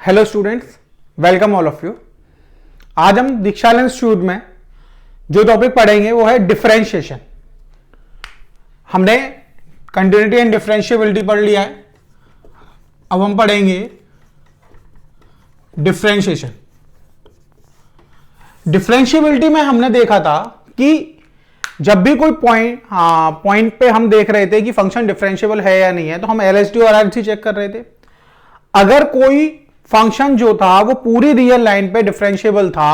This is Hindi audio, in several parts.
Hello students, welcome all of you. आज हम दीक्षा इंस्टीट्यूट में जो टॉपिक पढ़ेंगे वो है डिफरेंशिएशन। हमने कंटिन्यूटी एंड डिफरेंशिएबिलिटी पढ़ लिया है, अब हम पढ़ेंगे डिफरेंशिएशन। डिफरेंशिएबिलिटी में हमने देखा था कि जब भी कोई पॉइंट पे हम देख रहे थे कि फंक्शन डिफरेंशिएबल है या नहीं है, तो हम एलएचडी और आरएचडी चेक कर रहे थे। अगर कोई फंक्शन जो था वो पूरी रियल लाइन पे डिफरेंशिएबल था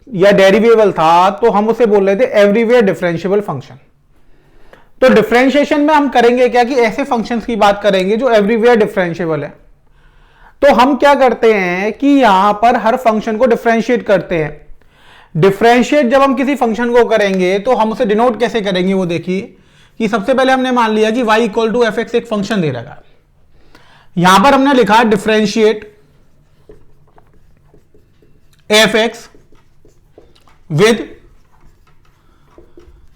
या डेरिवेबल था, तो हम उसे बोल रहे थे एवरीवेयर डिफरेंशिएबल फंक्शन। तो डिफरेंशिएशन में हम करेंगे क्या कि ऐसे फंक्शंस की बात करेंगे जो एवरीवेयर डिफरेंशिएबल है। तो हम क्या करते हैं कि यहां पर हर फंक्शन को डिफरेंशिएट करते हैं। डिफरेंशिएट जब हम किसी फंक्शन को करेंगे तो हम उसे डिनोट कैसे करेंगे, वो देखिए कि सबसे पहले हमने मान लिया कि y equal to F X एक फंक्शन दे रखा है। यहां पर हमने लिखा differentiate F X with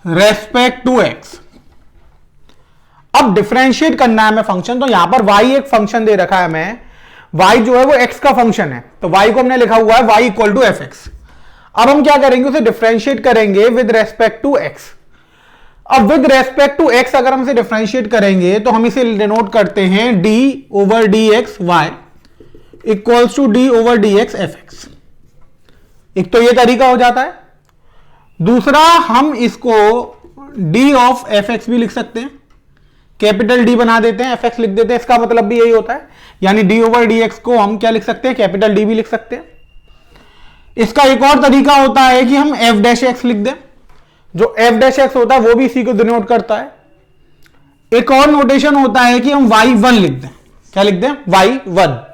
respect to x. अब डिफरेंशिएट करना है हमें फंक्शन, तो यहां पर y एक फंक्शन दे रखा है हमें, y जो है वो x का फंक्शन है, तो y को हमने लिखा हुआ है y equal to F X. अब हम क्या करेंगे, उसे डिफरेंशिएट करेंगे विद रेस्पेक्ट टू x। अब विद रेस्पेक्ट टू x अगर हम इसे डिफरेंशिएट करेंगे तो हम इसे डिनोट करते हैं d over D X Y equals to d over D X F X. एक तो ये तरीका हो जाता है। दूसरा, हम इसको d ऑफ एफ एक्स भी लिख सकते हैं, कैपिटल D बना देते हैं, एफ एक्स लिख देते हैं। इसका मतलब भी यही होता है, यानी d ओवर डी एक्स को हम क्या लिख सकते हैं, कैपिटल D भी लिख सकते हैं। इसका एक और तरीका होता है कि हम एफ डैश एक्स लिख दें, जो एफ डैश एक्स होता है वो भी इसी को डिनोट करता है। एक और नोटेशन होता है कि हम y1 लिख दें। क्या लिख दें, y1।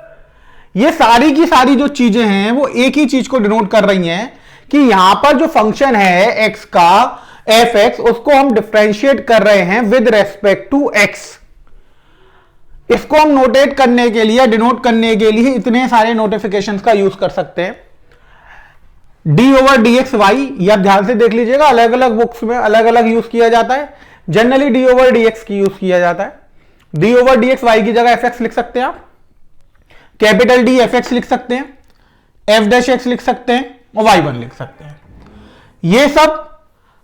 ये सारी की सारी जो चीजें हैं वो एक ही चीज को डिनोट कर रही हैं कि यहां पर जो फंक्शन है x का एफ एक्स, उसको हम डिफरेंशिएट कर रहे हैं विद रेस्पेक्ट टू x। इसको हम नोटेट करने के लिए, डिनोट करने के लिए इतने सारे नोटिफिकेशंस का यूज कर सकते हैं। d over D X Y, ये आप ध्यान से देख लीजिएगा, अलग अलग बुक्स में अलग अलग यूज किया जाता है। Generally d over D X की यूज किया जाता है। d over D X Y की जगह एफ एक्स लिख सकते हैं आप, कैपिटल D एफ एक्स लिख सकते हैं, एफ डैश एक्स लिख सकते हैं और y1 लिख सकते हैं। ये सब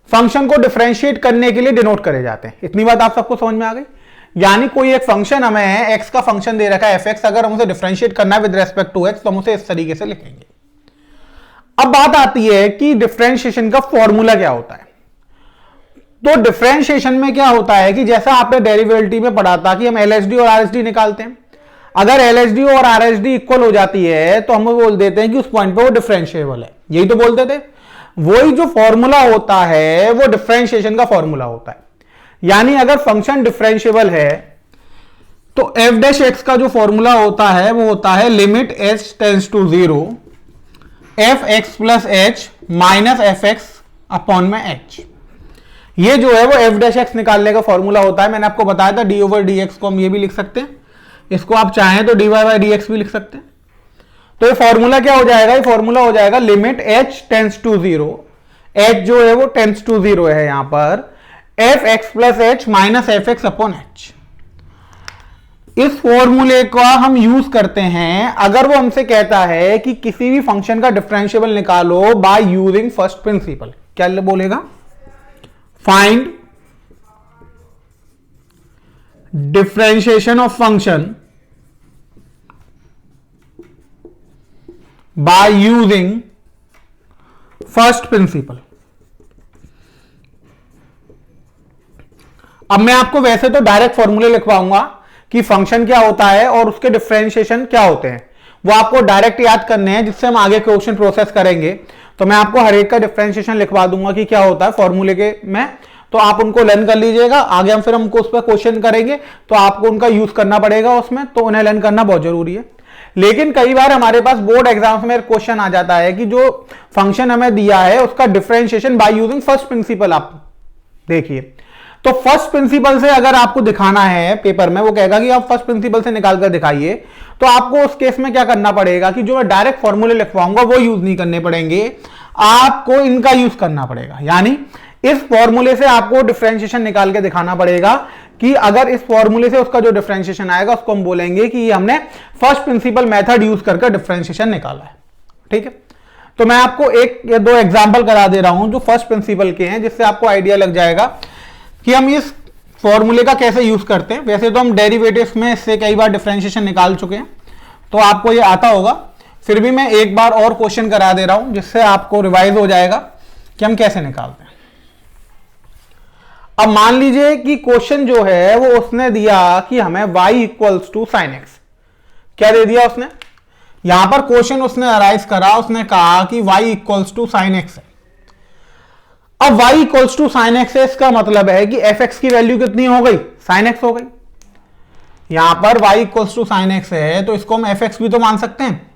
फंक्शन को डिफरेंशिएट करने के लिए डिनोट करे जाते हैं। इतनी बात आप सबको समझ में आ गई। यानी कोई एक फंक्शन हमें है, x का फंक्शन दे रखा है एफ एक्स, अगर हम उसे डिफरेंशिएट करना है विद रेस्पेक्ट टू x तो हम उसे इस तरीके से लिखेंगे। अब बात आती है कि डिफरेंशिएशन का फॉर्मूला क्या होता है। तो डिफरेंशिएशन में क्या होता है कि जैसा आपने डेरिवेटिव में पढ़ा था कि हम एलएचडी और आरएचडी निकालते हैं। अगर एलएचडी और आरएचडी इक्वल हो जाती है तो हम बोल देते हैं कि उस पॉइंट पे वो डिफरेंशिएबल है। यही तो बोलते थे। वही जो फॉर्मूला होता है वो डिफरेंशिएशन का फॉर्मूला होता है। यानी अगर फंक्शन डिफरेंशिएबल है तो एफ डैश एक्स का जो फॉर्मूला होता है वो होता है limit H tends to 0 F x plus H minus F x upon में एच। ये जो है वो एफ डैश एक्स निकालने का फॉर्मूला होता है। मैंने आपको बताया था डी ओवर डी एक्स को हम ये भी लिख सकते हैं, इसको आप चाहें तो D Y by D X भी लिख सकते हैं। तो ये फॉर्मूला क्या हो जाएगा, ये फॉर्मूला हो जाएगा limit H tends to 0, H जो है वो टेंड्स टू 0 है यहां पर, F x plus H minus F x upon H. इस फॉर्मूले का हम यूज करते हैं अगर वो हमसे कहता है कि किसी भी फंक्शन का डिफरेंशिएबल निकालो बाय यूजिंग फर्स्ट प्रिंसिपल। क्या बोलेगा, find differentiation of function by using first principle. अब मैं आपको वैसे तो डायरेक्ट फॉर्मूले लिखवाऊंगा कि फंक्शन क्या होता है और उसके डिफरेंशिएशन क्या होते हैं, वो आपको डायरेक्ट याद करने हैं जिससे हम आगे क्वेश्चन प्रोसेस करेंगे। तो मैं आपको हर एक का डिफरेंशिएशन लिखवा दूंगा कि क्या होता है फॉर्मूले के में, तो आप उनको लर्न कर लीजिएगा। आगे हम फिर हमको उस पर क्वेश्चन करेंगे तो आपको उनका यूज करना पड़ेगा उसमें, तो उन्हें लर्न करना बहुत जरूरी है। लेकिन कई बार हमारे पास बोर्ड एग्जाम्स में क्वेश्चन आ जाता है कि जो फंक्शन हमें दिया है उसका differentiation bye using first principal. आप देखिए, तो फर्स्ट प्रिंसिपल से अगर आपको दिखाना है पेपर में, वो कहेगा कि आप फर्स्ट प्रिंसिपल से निकाल कर दिखाइए, तो आपको उस केस में क्या करना पड़ेगा कि जो मैं डायरेक्ट फॉर्मूले लिखवाऊंगा वो यूज नहीं करने पड़ेंगे, आपको इनका यूज करना पड़ेगा। यानी इस फॉर्मूले से आपको डिफरेंशिएशन निकाल के दिखाना पड़ेगा कि अगर इस फॉर्मूले से उसका जो डिफरेंशिएशन आएगा उसको हम बोलेंगे कि ये हमने फर्स्ट प्रिंसिपल मेथड यूज करके डिफरेंशिएशन निकाला है। ठीक है, तो मैं आपको एक या दो एग्जांपल करा दे रहा हूं जो फर्स्ट प्रिंसिपल के हैं, जिससे आपको आइडिया लग जाएगा कि हम इस फॉर्मूले का कैसे यूज करते हैं। वैसे तो हम डेरिवेटिव्स में इससे कई बार डिफरेंशिएशन निकाल चुके हैं, तो आपको ये आता होगा, फिर भी मैं एक बार और क्वेश्चन करा दे रहा हूं जिससे आपको रिवाइज हो जाएगा कि हम कैसे निकालते हैं। अब मान लीजिए कि क्वेश्चन जो है वो उसने दिया कि हमें y equals to sine X, क्या दे दिया उसने, यहां पर क्वेश्चन उसने अराइज करा, उसने कहा कि y equals to sine x है। अब y equals to sine x है, इसका मतलब है कि fx की वैल्यू कितनी हो गई, साइन एक्स हो गई। यहां पर y equals to sine x है तो इसको हम fx भी तो मान सकते हैं।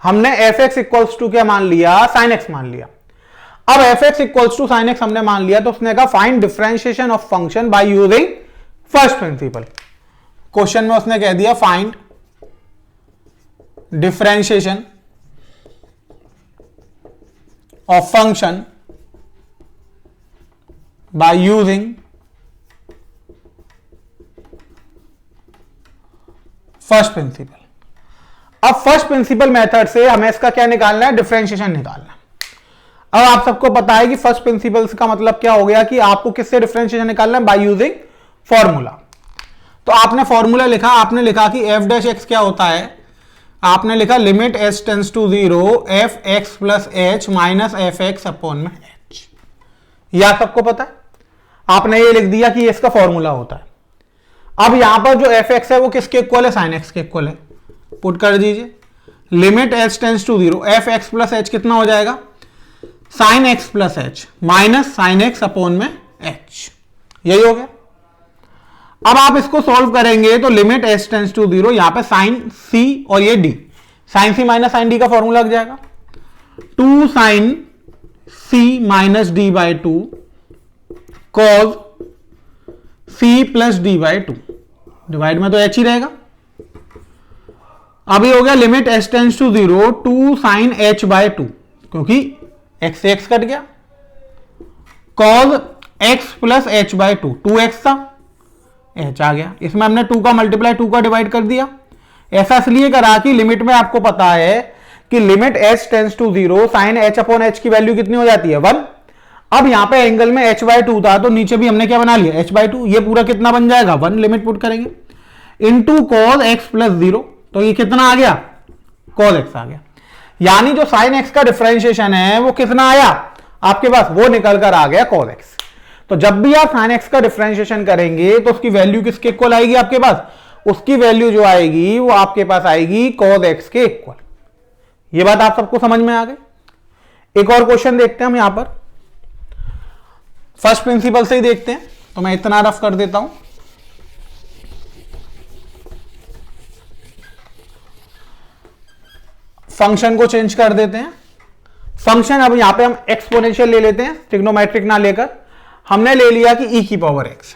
हमने fx इक्वल्स टू क्या मान लिया, साइन एक्स मान लिया। अब fx equals to sine x हमने मान लिया, तो उसने कहा find differentiation of function by using first principle. Question में उसने कह दिया find differentiation of function by using first principle. अब फर्स्ट प्रिंसिपल मेथड से हमें इसका क्या निकालना है, डिफरेंशिएशन निकालना है। अब आप सबको पता है कि फर्स्ट प्रिंसिपल्स का मतलब क्या हो गया कि आपको किससे डिफरेंशिएशन निकालना है, बाय यूजिंग फॉर्मूला। तो आपने फॉर्मूला लिखा, आपने लिखा कि एफ डैश एक्स क्या होता है, आपने लिखा limit h tends to 0 F x plus H minus F x upon में एच। यह सबको पता है, आपने ये लिख दिया कि ये इसका फॉर्मूला होता है। अब यहां पर जो एफ एक्स है वो किसके इक्वल है, साइन एक्स के इक्वल है। पुट कर दीजिए, limit h tends to 0 F x plus h कितना हो जाएगा, sine x plus H minus sine x upon में एच, यही हो गया। अब आप इसको सॉल्व करेंगे तो लिमिट एच टेंस टू 0, यहां पे साइन सी और ये d, sine c minus sine d का फॉर्मूला लग जाएगा, 2 sine c minus d by 2 cos c plus d by 2, divide में तो एच ही रहेगा। अभी हो गया limit h tends to 0 2 sine h by 2, क्योंकि एक्स से एक्स कट गया, cos x plus h by 2, 2x था, एच आ गया, इसमें हमने 2 का मल्टीप्लाई 2 का डिवाइड कर दिया। ऐसा इसलिए करा कि लिमिट में आपको पता है कि limit h tends to 0 sine h upon h की वैल्यू कितनी हो जाती है, 1। अब यहां पे एंगल में h बाई 2 था, तो नीचे भी हमने क्या बना लिया, h बाई 2, ये पूरा कितना बन जाएगा, 1, लिमिट पुट करेंगे, इंटू कॉज एक्स प्लस 0, तो ये कितना आ गया, कॉज एक्स आ गया। यानी जो साइन एक्स का डिफरेंशिएशन है वो कितना आया आपके पास, वो निकल कर आ गया कॉस एक्स। तो जब भी आप साइन एक्स का डिफरेंशिएशन करेंगे तो उसकी वैल्यू किसके इक्वल आएगी आपके पास, उसकी वैल्यू जो आएगी वो आपके पास आएगी कॉस एक्स के इक्वल। ये बात आप सबको समझ में आ गई। एक और क्वेश्चन देखते हैं हम यहां पर, फर्स्ट प्रिंसिपल से ही देखते हैं, तो मैं इतना रफ कर देता हूं। फंक्शन को चेंज कर देते हैं। फंक्शन अब यहां पे हम एक्सपोनेंशियल ले लेते हैं, ट्रिग्नोमेट्रिक ना लेकर। हमने ले लिया कि e की पावर x।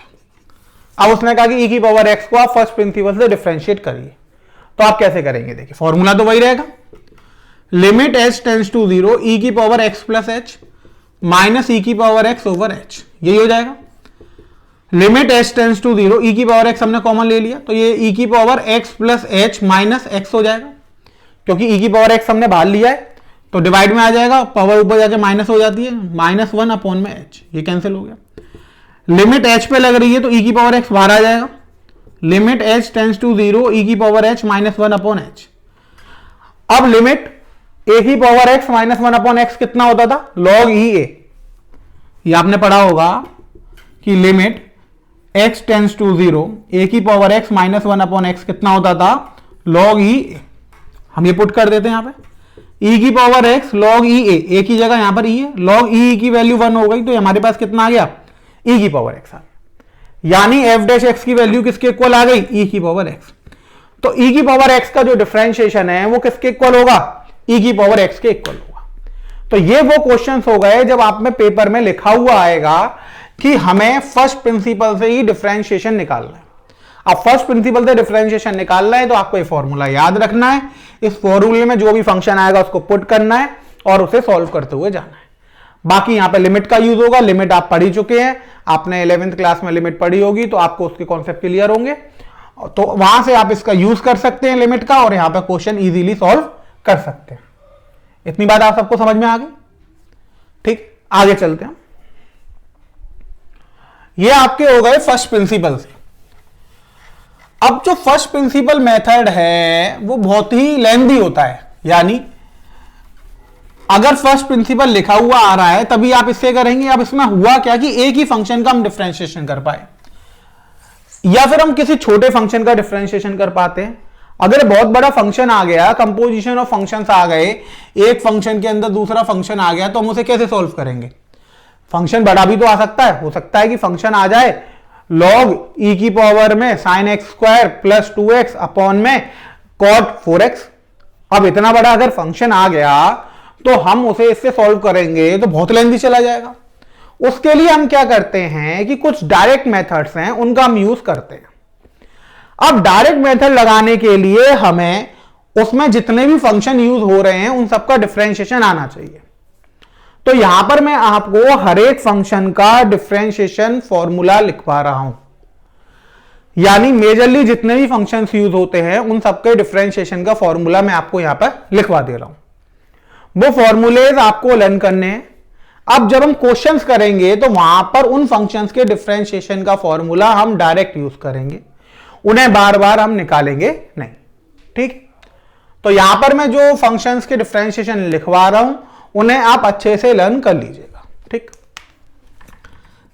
अब उसने कहा कि e की पावर x को आप फर्स्ट प्रिंसिपल से डिफरेंशिएट करिए, तो आप कैसे करेंगे, देखिए फॉर्मूला तो वही रहेगा, limit h tends to 0 e की power x plus H minus e की पावर x ओवर h, यही हो जाएगा। Limit h tends to 0 e की पावर x हमने कॉमन ले लिया, तो ये e की power x plus H minus x हो जाएगा, क्योंकि e की पावर x हमने बाहर लिया है तो डिवाइड में आ जाएगा, पावर ऊपर जाके माइनस हो जाती है, -1 अपॉन में h, ये कैंसिल हो गया। लिमिट h पे लग रही है तो e की पावर x बाहर आ जाएगा, limit h tends to 0 e की पावर h -1 अपॉन h। अब लिमिट a की पावर x -1 अपॉन x कितना होता था, log e a। ये आपने पढ़ा होगा कि limit x tends to 0 a की पावर x -1 अपॉन x कितना होता था, log e a। हम ये पुट कर देते हैं यहां पे, e की power x log e a की जगह यहां पर e है, log e की वैल्यू 1 हो गई, तो हमारे पास कितना आ गया, e की पावर x आ गया। यानी f डैश x की वैल्यू किसके इक्वल आ गई, e की पावर x। तो e की पावर x का जो डिफरेंशिएशन है वो किसके इक्वल होगा, e की पावर x के इक्वल होगा। तो ये वो क्वेश्चंस हो गए जब आप में पेपर में लिखा हुआ आएगा कि हमें फर्स्ट प्रिंसिपल से ही डिफरेंशिएशन निकालना है। अब फर्स्ट प्रिंसिपल से डिफरेंशिएशन निकालना है तो आपको ये फॉर्मूला याद रखना है, इस फॉर्मूले में जो भी फंक्शन आएगा उसको पुट करना है और उसे सॉल्व करते हुए जाना है। बाकी यहां पे लिमिट का यूज होगा, लिमिट आप पढ़ ही चुके हैं, आपने 11th क्लास में लिमिट पढ़ी होगी तो आपको उसके कॉन्सेप्ट क्लियर होंगे, तो वहां से आप इसका यूज कर सकते हैं लिमिट का, और यहां पे क्वेश्चन इजीली सॉल्व कर सकते हैं। इतनी बात आप सबको समझ में आ गई? ठीक, आगे चलते हैं। ये आपके हो गए फर्स्ट प्रिंसिपल से। अब जो फर्स्ट प्रिंसिपल मेथड है वो बहुत ही लेंथी होता है, यानी अगर फर्स्ट प्रिंसिपल लिखा हुआ आ रहा है तभी आप इससे करेंगे। अब इसमें हुआ क्या कि एक ही फंक्शन का हम डिफरेंशिएशन कर पाए, या फिर हम किसी छोटे फंक्शन का डिफरेंशिएशन कर पाते हैं। अगर बहुत बड़ा फंक्शन आ गया, कंपोजिशन ऑफ फंक्शंस आ गए, एक फंक्शन के अंदर दूसरा फंक्शन आ गया, तो हम उसे कैसे सॉल्व करेंगे? फंक्शन बड़ा भी तो आ सकता है, हो सकता है कि फंक्शन आ जाए log e की पावर में sin x square plus 2x upon में cot 4x। अब इतना बड़ा अगर फंक्शन आ गया तो हम उसे इससे सॉल्व करेंगे तो बहुत लेंथी चला जाएगा। उसके लिए हम क्या करते हैं कि कुछ डायरेक्ट मेथड्स हैं, उनका हम यूज करते हैं। अब डायरेक्ट मेथड लगाने के लिए हमें उसमें जितने भी फंक्शन यूज हो रहे हैं उन सबका डिफरेंशिएशन आना चाहिए। तो यहां पर मैं आपको हर एक फंक्शन का डिफरेंशिएशन फॉर्मूला लिखवा रहा हूं, यानी मेजरली जितने भी फंक्शंस यूज होते हैं उन सबके डिफरेंशिएशन का फॉर्मूला मैं आपको यहां पर लिखवा दे रहा हूं। वो फॉर्मूलेज आपको लर्न करने हैं। अब जब हम क्वेश्चंस करेंगे तो वहां पर उन फंक्शंस के डिफरेंशिएशन का फॉर्मूला हम डायरेक्ट यूज करेंगे, उन्हें बार बार हम निकालेंगे नहीं। ठीक, तो यहां पर मैं जो फंक्शंस के डिफरेंशिएशन लिखवा रहा हूं उन्हें आप अच्छे से लर्न कर लीजिएगा। ठीक,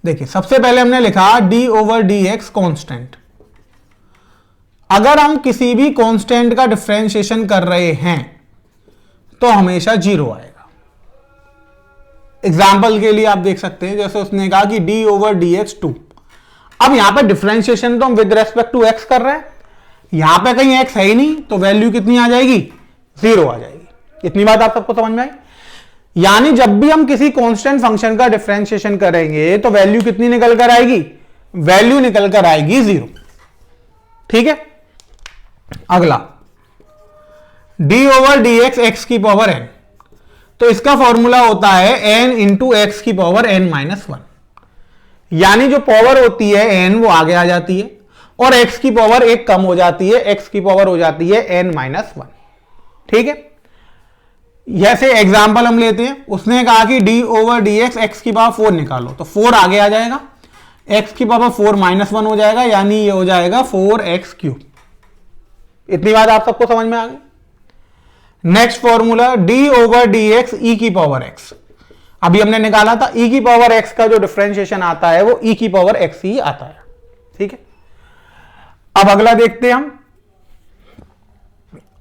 देखिए सबसे पहले हमने लिखा D over D x constant. अगर हम किसी भी कॉन्स्टेंट का डिफरेंशिएशन कर रहे हैं तो हमेशा 0 आएगा। एग्जाम्पल के लिए आप देख सकते हैं, जैसे उसने कहा कि डी ओवर डी एक्स 2। अब यहां पर डिफरेंशिएशन तो हम विद रेस्पेक्ट टू एक्स कर रहे हैं, यहां पे कहीं एक्स है ही नहीं, तो वैल्यू कितनी आ जाएगी? 0 आ जाएगी। इतनी बात आप सबको समझ में आई? यानी जब भी हम किसी कांस्टेंट फंक्शन का डिफरेंशिएशन करेंगे तो वैल्यू कितनी निकल कर आएगी? वैल्यू निकल कर आएगी 0। ठीक है, अगला D over D x x की पावर n, तो इसका फॉर्मूला होता है n इंटू एक्स की पावर n माइनस 1। यानी जो पावर होती है n वो आगे आ जाती है और x की पावर एक कम हो जाती है, x की पावर हो जाती है n माइनस 1। ठीक है, जैसे एग्जाम्पल हम लेते हैं, उसने कहा कि d over D x x की पावर 4 निकालो, तो 4 आगे आ जाएगा, x की पावर 4 माइनस 1 हो जाएगा, यानी ये हो जाएगा 4x क्यूब। इतनी बात आप सबको समझ में आ गई? Next formula d over D x e की पावर x। अभी हमने निकाला था e की पावर x का जो डिफरेंशिएशन आता है वो e की पावर x ही आता है। ठीक है, अब अगला देखते हैं हम।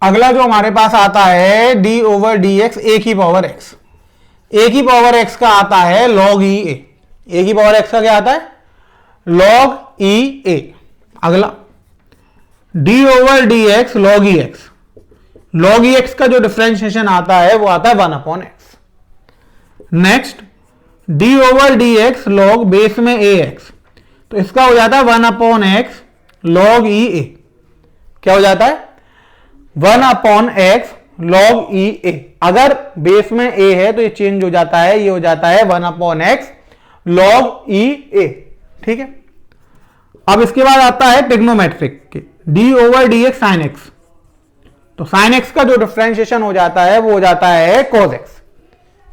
अगला जो हमारे पास आता है d ओवर डी एक्स ए की पावर x। ए की पावर x का आता है log e a। ए की पावर x का क्या आता है? log e a। अगला d over D x log e x। log e x का जो डिफरेंशिएशन आता है वो आता है 1 upon x। Next d over D x log base में ax, तो इसका हो जाता है 1 upon x log e a। क्या हो जाता है? 1 upon x log e a। अगर बेस में a है तो ये चेंज हो जाता है, ये हो जाता है 1 upon x log e a। ठीक है, अब इसके बाद आता है ट्रिग्नोमेट्रिक के d over D x sine x. तो साइन एक्स का जो डिफरेंशिएशन हो जाता है वो हो जाता है cos x।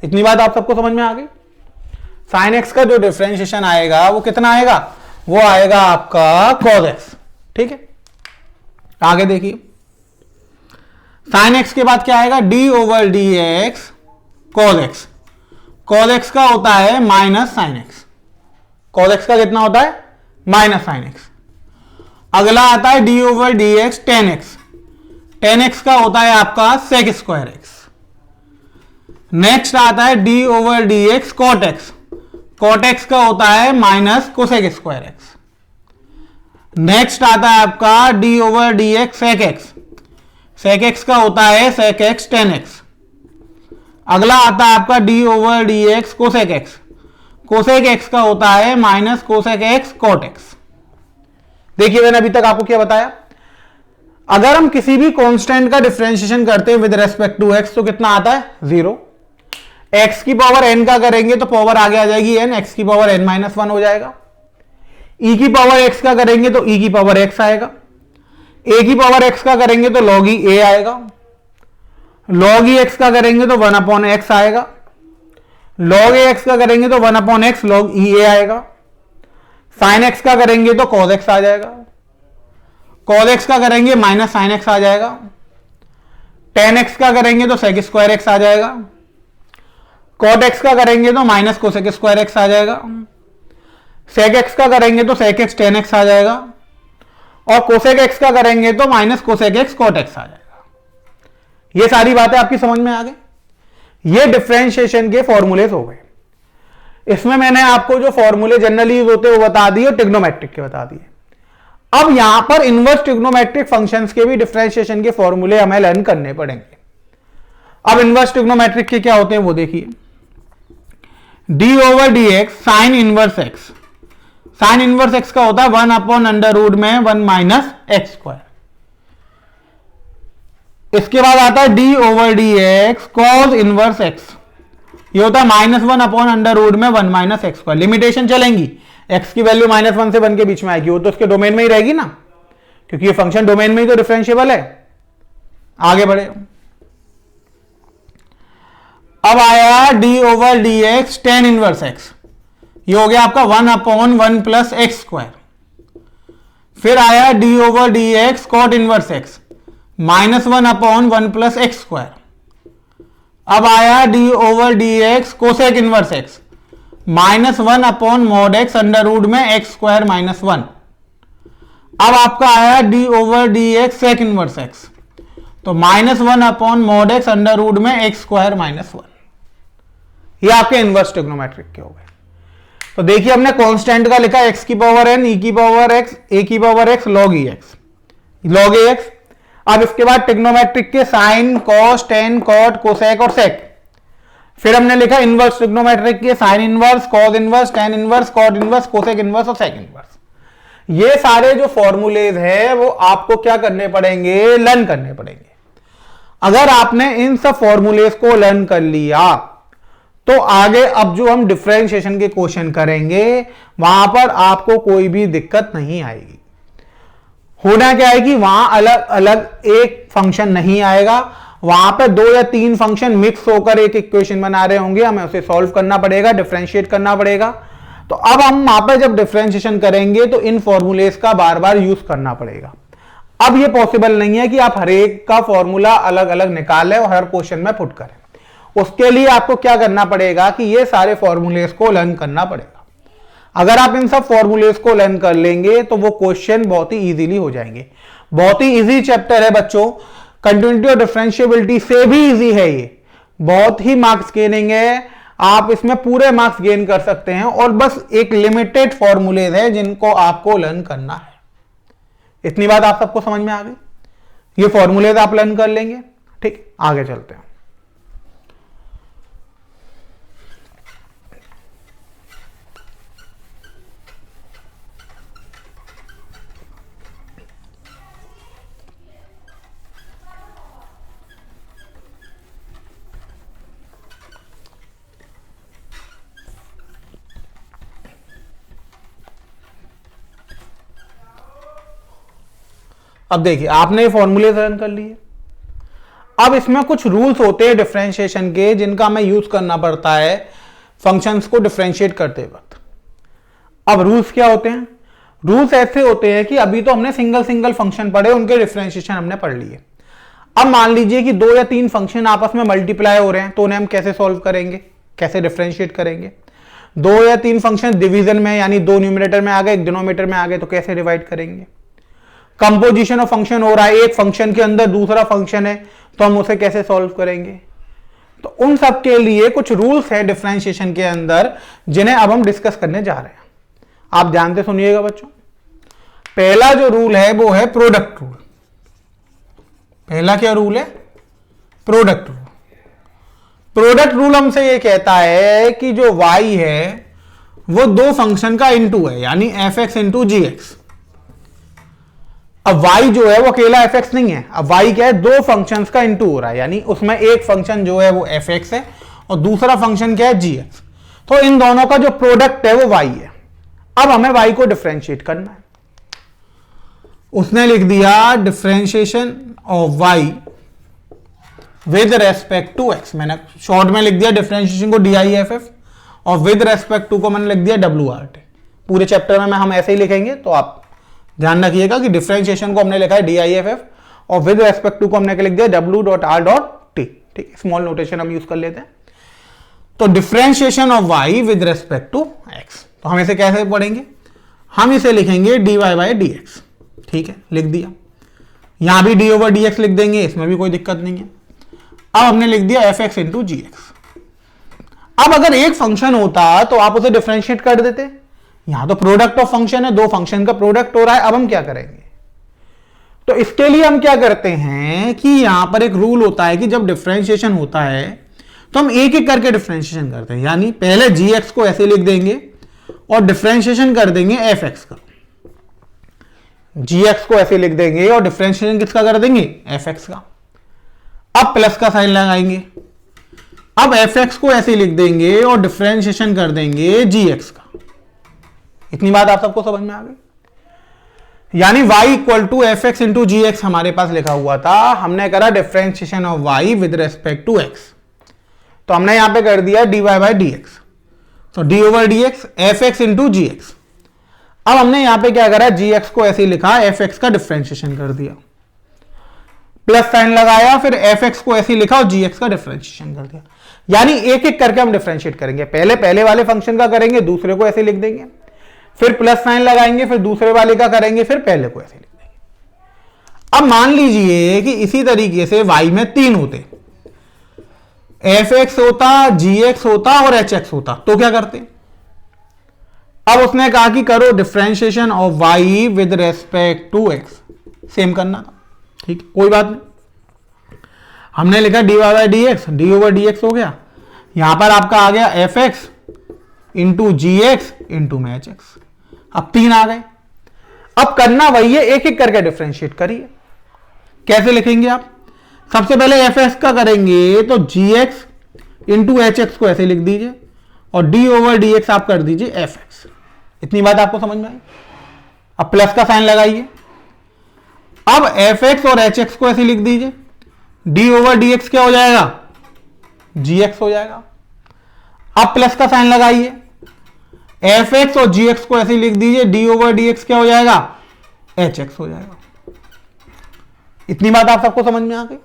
इतनी बात आप सबको समझ में आ गई? साइन एक्स का जो डिफरेंशिएशन आएगा वो कितना आएगा? वो आएगा आपका cos x। ठीक है, आगे देखिए, साइन एक्स के बाद क्या आएगा? d over D x cos x। cos x का होता है minus sine x. cos x का कितना होता है? Minus sine x. अगला आता है d over D x tan x. Tan x का होता है आपका सेक स्क्वायर एक्स। नेक्स्ट आता है d over D x cot x. Cot x का होता है minus cosec square x. Next आता है आपका d over D x sec x. Sec x का होता है सेक एक्स टेन एक्स। अगला आता है आपका d over D x cosec x. Cosec x का होता है minus cosec x cot x. देखिए मैंने अभी तक आपको क्या बताया, अगर हम किसी भी कांस्टेंट का डिफरेंशिएशन करते हैं विद रेस्पेक्ट टू एक्स तो कितना आता है? 0। x की पावर n का करेंगे तो पावर आगे आ जाएगी n, x की पावर n माइनस 1 हो जाएगा। e की पावर x का करेंगे तो e की पावर x आएगा। a की पावर x का करेंगे तो log e a आएगा। log e x का करेंगे तो 1 अपॉन x आएगा। log a x का करेंगे तो 1 upon x log e a आएगा। sin x का करेंगे तो cos x आ जाएगा। cos x का करेंगे माइनस sin x आ जाएगा। tan x का करेंगे तो sec स्क्वायर x आ जाएगा। cot x का करेंगे तो माइनस cosec स्क्वायर x आ जाएगा। sec x का करेंगे तो sec x tan x आ जाएगा। और cosec x का करेंगे तो minus cosec x cot x आ जाएगा। ये सारी बातें आपकी समझ में आ गई। ये डिफरेंशिएशन के फॉर्मूलेज हो गए। इसमें मैंने आपको जो फॉर्मूले जनरली यूज होते हैं वो बता दिए और ट्रिग्नोमेट्रिक के बता दिए। अब यहां पर इनवर्स ट्रिग्नोमेट्रिक फंक्शंस के भी डिफरेंशिएशन के फॉर्मूले हमें लर्न करने पड़ेंगे। अब इनवर्स ट्रिग्नोमेट्रिक के क्या होते हैं वो देखिए। D over D x sine inverse x, sine inverse x का होता है 1 अपॉन अंडर रूट में 1 माइनस एक्स स्क्वायर। इसके बाद आता है D over D x cos inverse x, ये होता है -1 अपॉन अंडर रूट में 1 माइनस एक्स स्क्वायर। लिमिटेशन चलेंगी, एक्स की वैल्यू -1 से 1 के बीच में आएगी, वो तो उसके डोमेन में ही रहेगी ना, क्योंकि ये फंक्शन डोमेन में ही तो डिफरेंशिएबल है। आगे बढ़े, अब आया d over D x tan inverse x, ये हो गया आपका 1 अपॉन 1 प्लस एक्स स्क्वायर। फिर आया d over D x cot inverse x -1 upon 1 plus x square. अब आया d over D x cosec inverse x -1 upon mod x under root में एक्स स्क्वायर -1। अब आपका आया d over D x sec inverse x, तो -1 upon mod x under root में एक्स स्क्वायर -1। ये आपके इनवर्स ट्रिग्नोमेट्रिक के हो गए। तो देखिए हमने कांस्टेंट का लिखा x की पावर n, e की पावर x, a की power x, log e x, log a x। अब इसके बाद ट्रिग्नोमेट्रिक के sine, cos, tan, cot, cosec और सेक। फिर हमने लिखा इनवर्स ट्रिग्नोमेट्रिक के sine inverse, cos inverse, tan inverse, cot inverse, cosec inverse और सेक इनवर्स। ये सारे जो फॉर्मूलेज है वो आपको क्या करने पड़ेंगे, लर्न करने पड़ेंगे। अगर आपने इन सब फॉर्मूलेज को लर्न कर लिया तो आगे अब जो हम डिफरेंशिएशन के क्वेश्चन करेंगे वहां पर आपको कोई भी दिक्कत नहीं आएगी। होना क्या है कि वहां अलग अलग एक फंक्शन नहीं आएगा, वहां पर 2 या 3 फंक्शन मिक्स होकर एक इक्वेशन बना रहे होंगे, हमें उसे सॉल्व करना पड़ेगा, डिफरेंशिएट करना पड़ेगा। तो अब हम वहां पर जब डिफरेंशिएशन करेंगे तो इन फॉर्मूलेज का बार बार यूज करना पड़ेगा। अब यह पॉसिबल नहीं है कि आप हर एक का फॉर्मूला अलग अलग निकालें और हर क्वेश्चन में पुट करें। उसके लिए आपको क्या करना पड़ेगा कि ये सारे फॉर्मूलेज को लर्न करना पड़ेगा। अगर आप इन सब फॉर्मूलेज को लर्न कर लेंगे तो वो क्वेश्चन बहुत ही इजीली हो जाएंगे। बहुत ही इजी चैप्टर है बच्चों, कंटिन्यूटी और डिफरेंशिएबिलिटी से भी इजी है ये, बहुत ही मार्क्स गेनिंग है, आप इसमें पूरे मार्क्स गेन कर सकते हैं। और बस एक लिमिटेड फॉर्मूलेज है जिनको आपको लर्न करना है। इतनी बात आप सबको समझ में आ गई। ये फॉर्मूलेज आप लर्न कर लेंगे, ठीक। आगे चलते हैं। अब देखिए आपने फॉर्मूले लर्न कर लिए। अब इसमें कुछ रूल्स होते हैं डिफरेंशिएशन के जिनका हमें यूज करना पड़ता है फंक्शंस को डिफरेंशिएट करते वक्त। अब रूल्स क्या होते हैं? रूल्स ऐसे होते हैं कि अभी तो हमने सिंगल सिंगल फंक्शन पढ़े, उनके डिफरेंशिएशन हमने पढ़ लिए। अब मान लीजिए कि 2 या 3 फंक्शन आपस में मल्टीप्लाई हो रहे हैं, तो उन्हें हम कैसे सॉल्व करेंगे, कैसे डिफरेंशिएट करेंगे? 2 या 3 फंक्शन डिवीजन में, यानी 2 न्यूमरेटर में आ गए, 1 डिनोमिनेटर में आ गए, तो कैसे डिवाइड करेंगे? कंपोजिशन ऑफ फंक्शन हो रहा है, एक फंक्शन के अंदर दूसरा फंक्शन है, तो हम उसे कैसे सॉल्व करेंगे? तो उन सब के लिए कुछ रूल्स है डिफरेंशिएशन के अंदर जिन्हें अब हम डिस्कस करने जा रहे हैं। आप ध्यान से सुनिएगा बच्चों। पहला जो रूल है वो है प्रोडक्ट रूल। पहला क्या रूल है? Product rule. प्रोडक्ट रूल हमसे ये कहता है कि जो y है वो 2 फंक्शन का इनटू है, यानी fx इंटू जी एक्स। अब y जो है वो अकेला fx नहीं है, अब y क्या है? 2 फंक्शंस का इनटू हो रहा है, यानी उसमें एक फंक्शन जो है वो fx है और दूसरा फंक्शन क्या है gx। तो इन दोनों का जो प्रोडक्ट है वो y है। अब हमें y को डिफरेंशिएट करना है। उसने लिख दिया differentiation of y with respect to x। मैंने शॉर्ट में लिख दिया डिफरेंशिएशन को DIFF और विद रेस्पेक्ट टू को मैंने लिख दिया WRT। पूरे चैप्टर में हम ऐसे ही लिखेंगे, तो आप ध्यान रखिएगा कि डिफरेंशिएशन को हमने लिखा है DIFF और विद रेस्पेक्ट टू को हमने लिख दिया W.R.T। ठीक, स्मॉल नोटेशन हम यूज कर लेते हैं। तो differentiation of y with respect to x, तो हम इसे कैसे पढ़ेंगे? हम इसे लिखेंगे dy/dx। ठीक है, लिख दिया। यहां भी d/dx लिख देंगे, इसमें भी कोई दिक्कत नहीं है। अब हमने लिख दिया fx इंटू gx। अब अगर एक फंक्शन होता तो आप उसे डिफरेंशिएट कर देते। यहां तो प्रोडक्ट ऑफ फंक्शन है, दो फंक्शन का प्रोडक्ट हो रहा है। अब हम क्या करेंगे? तो इसके लिए हम क्या करते हैं कि यहां पर एक रूल होता है कि जब डिफरेंशिएशन होता है तो हम एक एक करके डिफरेंशिएशन करते हैं। यानी पहले gx को ऐसे लिख देंगे और डिफरेंशिएशन कर देंगे fx का। gx को ऐसे लिख देंगे और डिफरेंशिएशन किसका कर देंगे? fx का। अब प्लस का साइन लगाएंगे। अब fx को ऐसे लिख देंगे और डिफरेंशिएशन कर देंगे gx का। इतनी बात आप सबको समझ में आ गई? यानी y equal to fx into gx हमारे पास लिखा हुआ था। हमने करा differentiation of y with respect to x, तो हमने यहां पे कर दिया dy/dx। तो d/dx fx इंटू gx। अब हमने यहां पे क्या करा? gx को ऐसे लिखा, fx का डिफरेंशिएशन कर दिया, प्लस साइन लगाया, फिर fx को ऐसे लिखा और gx का डिफरेंशिएशन कर दिया। यानी एक एक करके हम डिफरेंशिएट करेंगे। पहले वाले फंक्शन का करेंगे, दूसरे को ऐसे लिख देंगे, फिर प्लस साइन लगाएंगे, फिर दूसरे वाले का करेंगे, फिर पहले को ऐसे लिख देंगे। अब मान लीजिए कि इसी तरीके से y में 3 होते, fx होता, gx होता और hx होता, तो क्या करते? अब उसने कहा कि करो differentiation of y with respect to x। Same करना था, ठीक, कोई बात नहीं। हमने लिखा dy/dx, d/dx हो गया। यहां पर आपका आ गया fx इंटू gx इंटू में hx। अब 3 आ गए। अब करना वही है, एक एक करके डिफरेंशिएट करिए। कैसे लिखेंगे आप? सबसे पहले fx का करेंगे तो gx इंटू hx को ऐसे लिख दीजिए और d/dx आप कर दीजिए fx। इतनी बात आपको समझ में आई? अब प्लस का साइन लगाइए। अब fx और hx को ऐसे लिख दीजिए, d/dx क्या हो जाएगा? gx हो जाएगा। अब प्लस का साइन लगाइए, fx और gx को ऐसे लिख दीजिए, d/dx क्या हो जाएगा? hx हो जाएगा। इतनी बात आप सबको समझ में आ गई?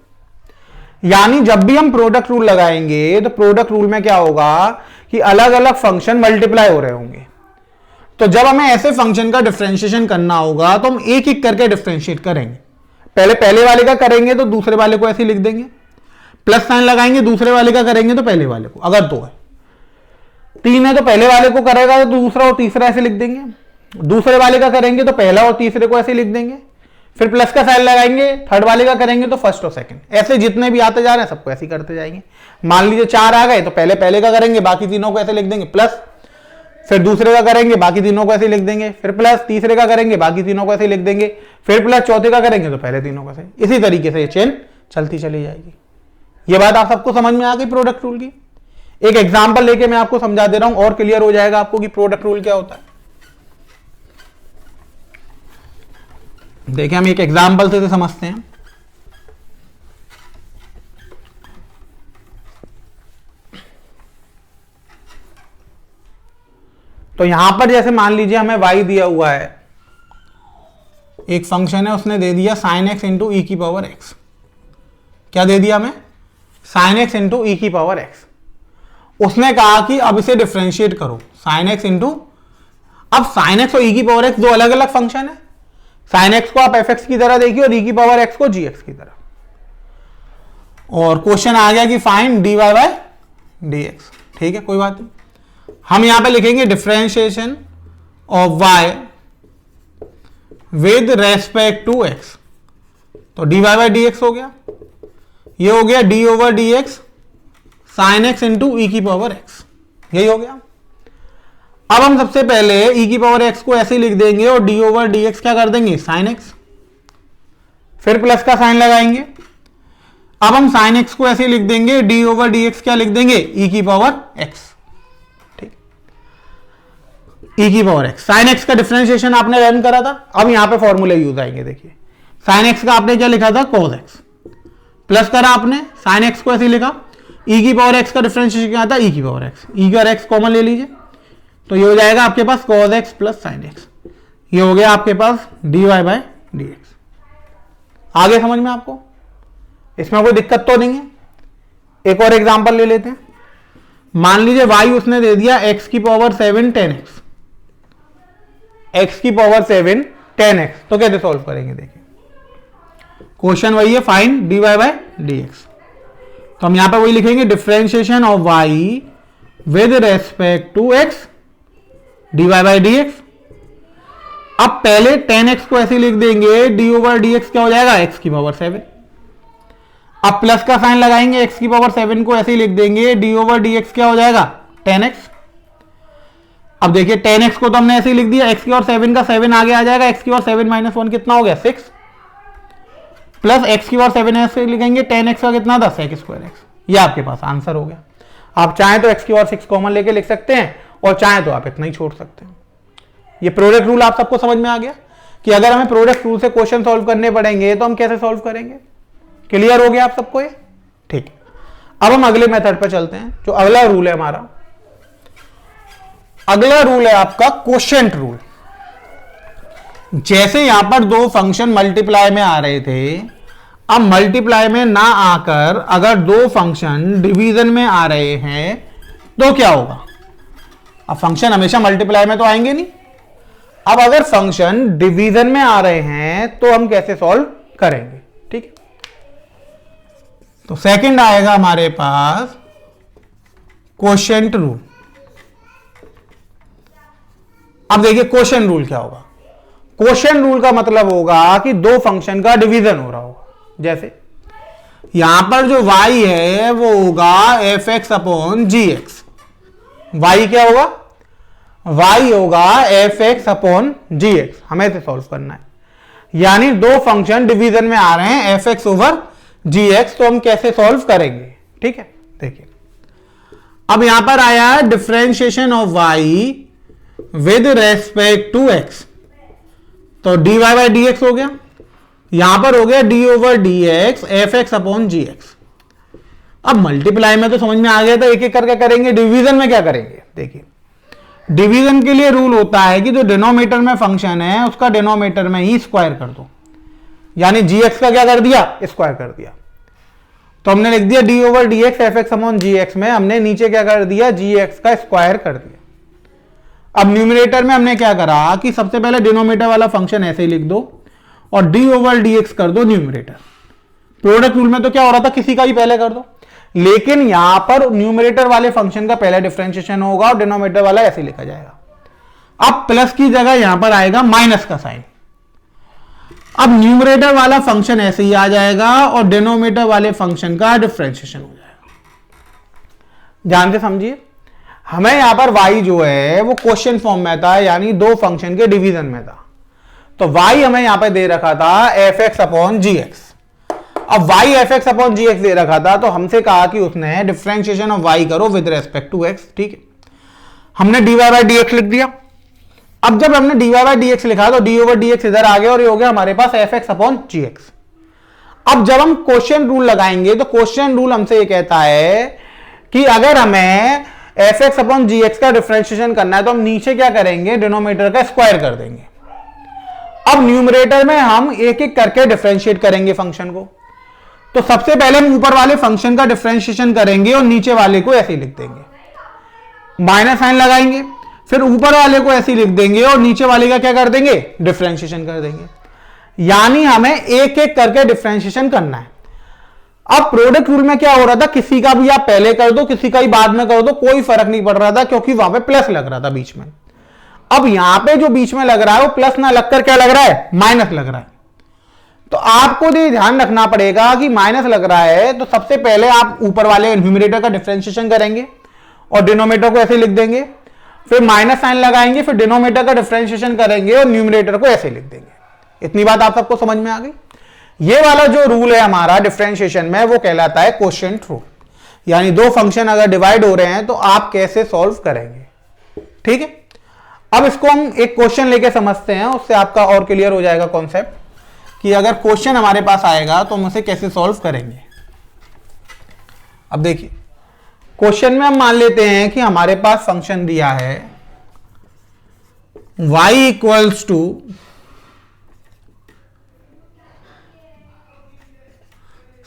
यानी जब भी हम प्रोडक्ट रूल लगाएंगे तो प्रोडक्ट रूल में क्या होगा कि अलग अलग फंक्शन मल्टीप्लाई हो रहे होंगे। तो जब हमें ऐसे फंक्शन का डिफरेंशिएशन करना होगा तो हम एक एक करके डिफरेंशिएट करेंगे। पहले वाले का करेंगे तो दूसरे वाले को ऐसे लिख देंगे, प्लस साइन लगाएंगे, दूसरे वाले का करेंगे तो पहले वाले को। अगर 2 है, 3 है तो पहले वाले को करेगा तो दूसरा और तीसरा ऐसे लिख देंगे, दूसरे वाले का करेंगे तो पहला और तीसरे को ऐसे लिख देंगे, फिर प्लस का साइन लगाएंगे, थर्ड वाले का करेंगे तो फर्स्ट और सेकंड। ऐसे जितने भी आते जा रहे हैं सबको ऐसे करते जाएंगे। मान लीजिए 4 आ गए तो पहले का करेंगे, बाकी तीनों को ऐसे लिख देंगे प्लस, फिर दूसरे का करेंगे, बाकी तीनों को ऐसे लिख देंगे, फिर प्लस, तीसरे का करेंगे, बाकी तीनों को ऐसे लिख देंगे, फिर प्लस, चौथे का करेंगे तो पहले तीनों को ऐसे। इसी तरीके से ये चेन चलती चली जाएगी। ये बात आप सबको समझ में आ गई प्रोडक्ट रूल की? एक एग्जांपल लेके मैं आपको समझा दे रहा हूं और क्लियर हो जाएगा आपको कि प्रोडक्ट रूल क्या होता है। देखिए हम एक एग्जांपल से समझते हैं। तो यहां पर जैसे मान लीजिए हमें y दिया हुआ है, एक फंक्शन है, उसने दे दिया sin x इंटू ई की पावर x। क्या दे दिया हमें? sin x इंटू ई की पावर x। उसने कहा कि अब इसे डिफरेंशिएट करो, sin x इंटू, अब sin x और ई की पावर x दो अलग अलग फंक्शन है। sin x को आप fx की तरह देखिए और ई की पावर x को gx की तरह। और क्वेश्चन आ गया कि फाइंड dy/dx। ठीक है, कोई बात नहीं। हम यहां पे लिखेंगे differentiation of y with respect to x। तो dy/dx हो गया, ये हो गया d/dx sin x इंटू ई की पावर x, यही हो गया। अब हम सबसे पहले e की पावर x को ऐसे लिख देंगे और d/dx क्या कर देंगे? sin x, फिर प्लस का साइन लगाएंगे। अब हम साइन एक्स को ऐसे लिख देंगे, डी ओवर डी एक्स क्या लिख देंगे, ई की पावर एक्स, ठीक, ई की पावर एक्स। साइन एक्स का डिफरेंशिएशन आपने रन करा था, अब यहां पे फॉर्मूले यूज आएंगे। देखिए साइन एक्स का आपने क्या लिखा था, कॉस एक्स, प्लस करा आपने साइन एक्स को ऐसे लिखा, ई की पावर एक्स का डिफरेंशिएशन क्या था, ई की पावर एक्स, ई का एक्स कॉमन ले लीजिए, तो ये हो जाएगा आपके पास cos x plus sine x, ये हो गया आपके पास d y by d x. आगे समझ में आपको, इसमें कोई दिक्कत तो नहीं है। एक और एग्जांपल ले लेते हैं। मान लीजिए y उसने दे दिया x की पावर 7 10x, x की पावर 7 10x, तो कैसे सॉल्व करेंगे, देखिए क्वेश्चन वही है, फाइंड dy बाय dx। तो हम यहां पर वही लिखेंगे, differentiation of y with respect to x dy by dx। अब पहले 10x को ऐसे लिख देंगे, d ओवर dx क्या हो जाएगा, x की पावर 7। अब प्लस का साइन लगाएंगे, x की पावर 7 को ऐसे ही लिख देंगे, d ओवर dx क्या हो जाएगा 10x। अब देखिए 10x को तो हमने ऐसे ही लिख दिया, x की और 7 का 7 आगे आ जाएगा, x की और 7 माइनस 1 कितना हो गया 6, प्लस x की और 7 ऐसे लिखेंगे, 10x का कितना था sec स्क्वायर x। ये आपके पास आंसर हो गया। आप चाहें तो x की और 6 कॉमन लेके लिख सकते हैं, और चाहें तो आप इतना ही छोड़ सकते हैं। ये प्रोडक्ट रूल आप सबको समझ में आ गया कि अगर हमें प्रोडक्ट रूल से क्वेश्चन सॉल्व करने पड़ेंगे तो हम कैसे सॉल्व करेंगे। क्लियर हो गया आप सबको ये, ठीक। अब हम अगले मेथड पर चलते हैं। जो अगला रूल है हमारा, अगला रूल है आपका क्वोशिएंट रूल। जैसे यहां पर दो फंक्शन मल्टीप्लाई में आ रहे थे, अब मल्टीप्लाई में ना आकर अगर दो फंक्शन डिवीजन में आ रहे हैं तो क्या होगा। अब फंक्शन हमेशा मल्टीप्लाई में तो आएंगे नहीं, अब अगर फंक्शन डिवीजन में आ रहे हैं तो हम कैसे सॉल्व करेंगे, ठीक है। तो सेकंड आएगा हमारे पास क्वोशिएंट रूल। अब देखिए क्वोशिएंट रूल क्या होगा। क्वोशिएंट रूल का मतलब होगा कि दो फंक्शन का डिवीजन हो रहा होगा। जैसे यहां पर जो y है वो होगा F x upon g x. Y क्या होगा, y होगा F x upon g x. हमें इसे सॉल्व करना है, यानी दो फंक्शन डिवीजन में आ रहे हैं एफ एक्स ओवर जी एक्स, तो हम कैसे सॉल्व करेंगे, ठीक है। देखिए अब यहां पर आया है differentiation of y with respect to x, तो dy बाय dx हो गया, यहां पर हो गया d over dx f x upon g x. अब मल्टीप्लाई में तो समझ में आ गया था, एक एक करके करेंगे। डिवीजन में क्या करेंगे, देखिए डिवीजन के लिए रूल होता है कि जो डिनोमिनेटर में फंक्शन है उसका डिनोमिनेटर में ही स्क्वायर कर दो, यानी gx का क्या कर दिया, स्क्वायर कर दिया। तो हमने लिख दिया d over dx f x upon g x में हमने नीचे क्या कर दिया, gx का स्क्वायर कर दिया। अब न्यूमरेटर में हमने क्या करा कि सबसे पहले डिनोमिनेटर वाला फंक्शन ऐसे ही लिख दो और d ओवर dx कर दो न्यूमरेटर। प्रोडक्ट रूल में तो क्या हो रहा था, किसी का ही पहले कर दो, लेकिन यहां पर न्यूमरेटर वाले फंक्शन का पहला डिफरेंशिएशन होगा और डिनोमिनेटर वाला ऐसे लिखा जाएगा। अब प्लस की जगह यहां पर आएगा माइनस का साइन। अब न्यूमरेटर वाला फंक्शन ऐसे ही आ जाएगा और डिनोमिनेटर वाले फंक्शन का डिफरेंशिएशन हो जाएगा। ध्यान से समझिए, हमें यहां पर y जो है वो क्वोशिएंट फॉर्म में था, यानी दो फंक्शन के डिवीजन में था। तो y हमें यहां पर दे रखा था F x upon g x. अब y F x upon g x दे रखा था, तो हमसे कहा कि उसने डिफरेंशिएशन ऑफ y करो विद रेस्पेक्ट टू x, ठीक है। हमने dy बाय dx लिख दिया। अब जब हमने dy बाय dx लिखा तो d ओवर dx इधर आ गया और ये हो गया हमारे पास F x upon g x. अब जब हम क्वोशिएंट रूल लगाएंगे तो क्वोशिएंट रूल हमसे ये कहता है कि अगर हमें F x upon g x का डिफरेंशिएशन करना है तो हम नीचे क्या करेंगे, डिनोमिनेटर का स्क्वायर कर देंगे। अब न्यूमरेटर में हम एक एक करके डिफरेंशिएट करेंगे फंक्शन को। तो सबसे पहले हम ऊपर वाले फंक्शन का डिफरेंशिएशन करेंगे और नीचे वाले को ऐसे ही लिख देंगे, माइनस साइन लगाएंगे, फिर ऊपर वाले को ऐसे ही लिख देंगे और नीचे वाले का क्या कर देंगे, डिफरेंशिएशन कर देंगे। यानी हमें एक एक करके डिफरेंशिएशन करना है। अब प्रोडक्ट रूल में क्या हो रहा था, किसी का भी आप पहले कर दो किसी का ही बाद में कर दो, कोई फर्क नहीं पड़ रहा था, क्योंकि वहां पे प्लस लग रहा था बीच में। अब यहां पे जो बीच में लग रहा है वो प्लस ना लगकर क्या लग रहा है, माइनस लग रहा है। तो आपको ये ध्यान रखना पड़ेगा कि माइनस लग रहा है तो सबसे पहले आप ऊपर वाले न्यूमरेटर का डिफरेंशिएशन करेंगे और डिनोमिनेटर को ऐसे लिख देंगे, फिर माइनस साइन लगाएंगे, फिर डिनोमिनेटर का डिफरेंशिएशन करेंगे और न्यूमरेटर को ऐसे लिख देंगे। इतनी बात आप सबको समझ में आ गई। ये वाला जो रूल है हमारा डिफरेंशिएशन में वो कहलाता है क्वोशिएंट रूल, यानी दो फंक्शन अगर डिवाइड हो रहे हैं तो आप कैसे सॉल्व करेंगे। ठीक है, अब इसको हम एक क्वेश्चन लेके समझते हैं, उससे आपका और क्लियर हो जाएगा कॉन्सेप्ट कि अगर क्वेश्चन हमारे पास आएगा तो हम उसे कैसे सॉल्व करेंगे। अब देखिए क्वेश्चन में हम मान लेते हैं कि हमारे पास फंक्शन दिया है y equals to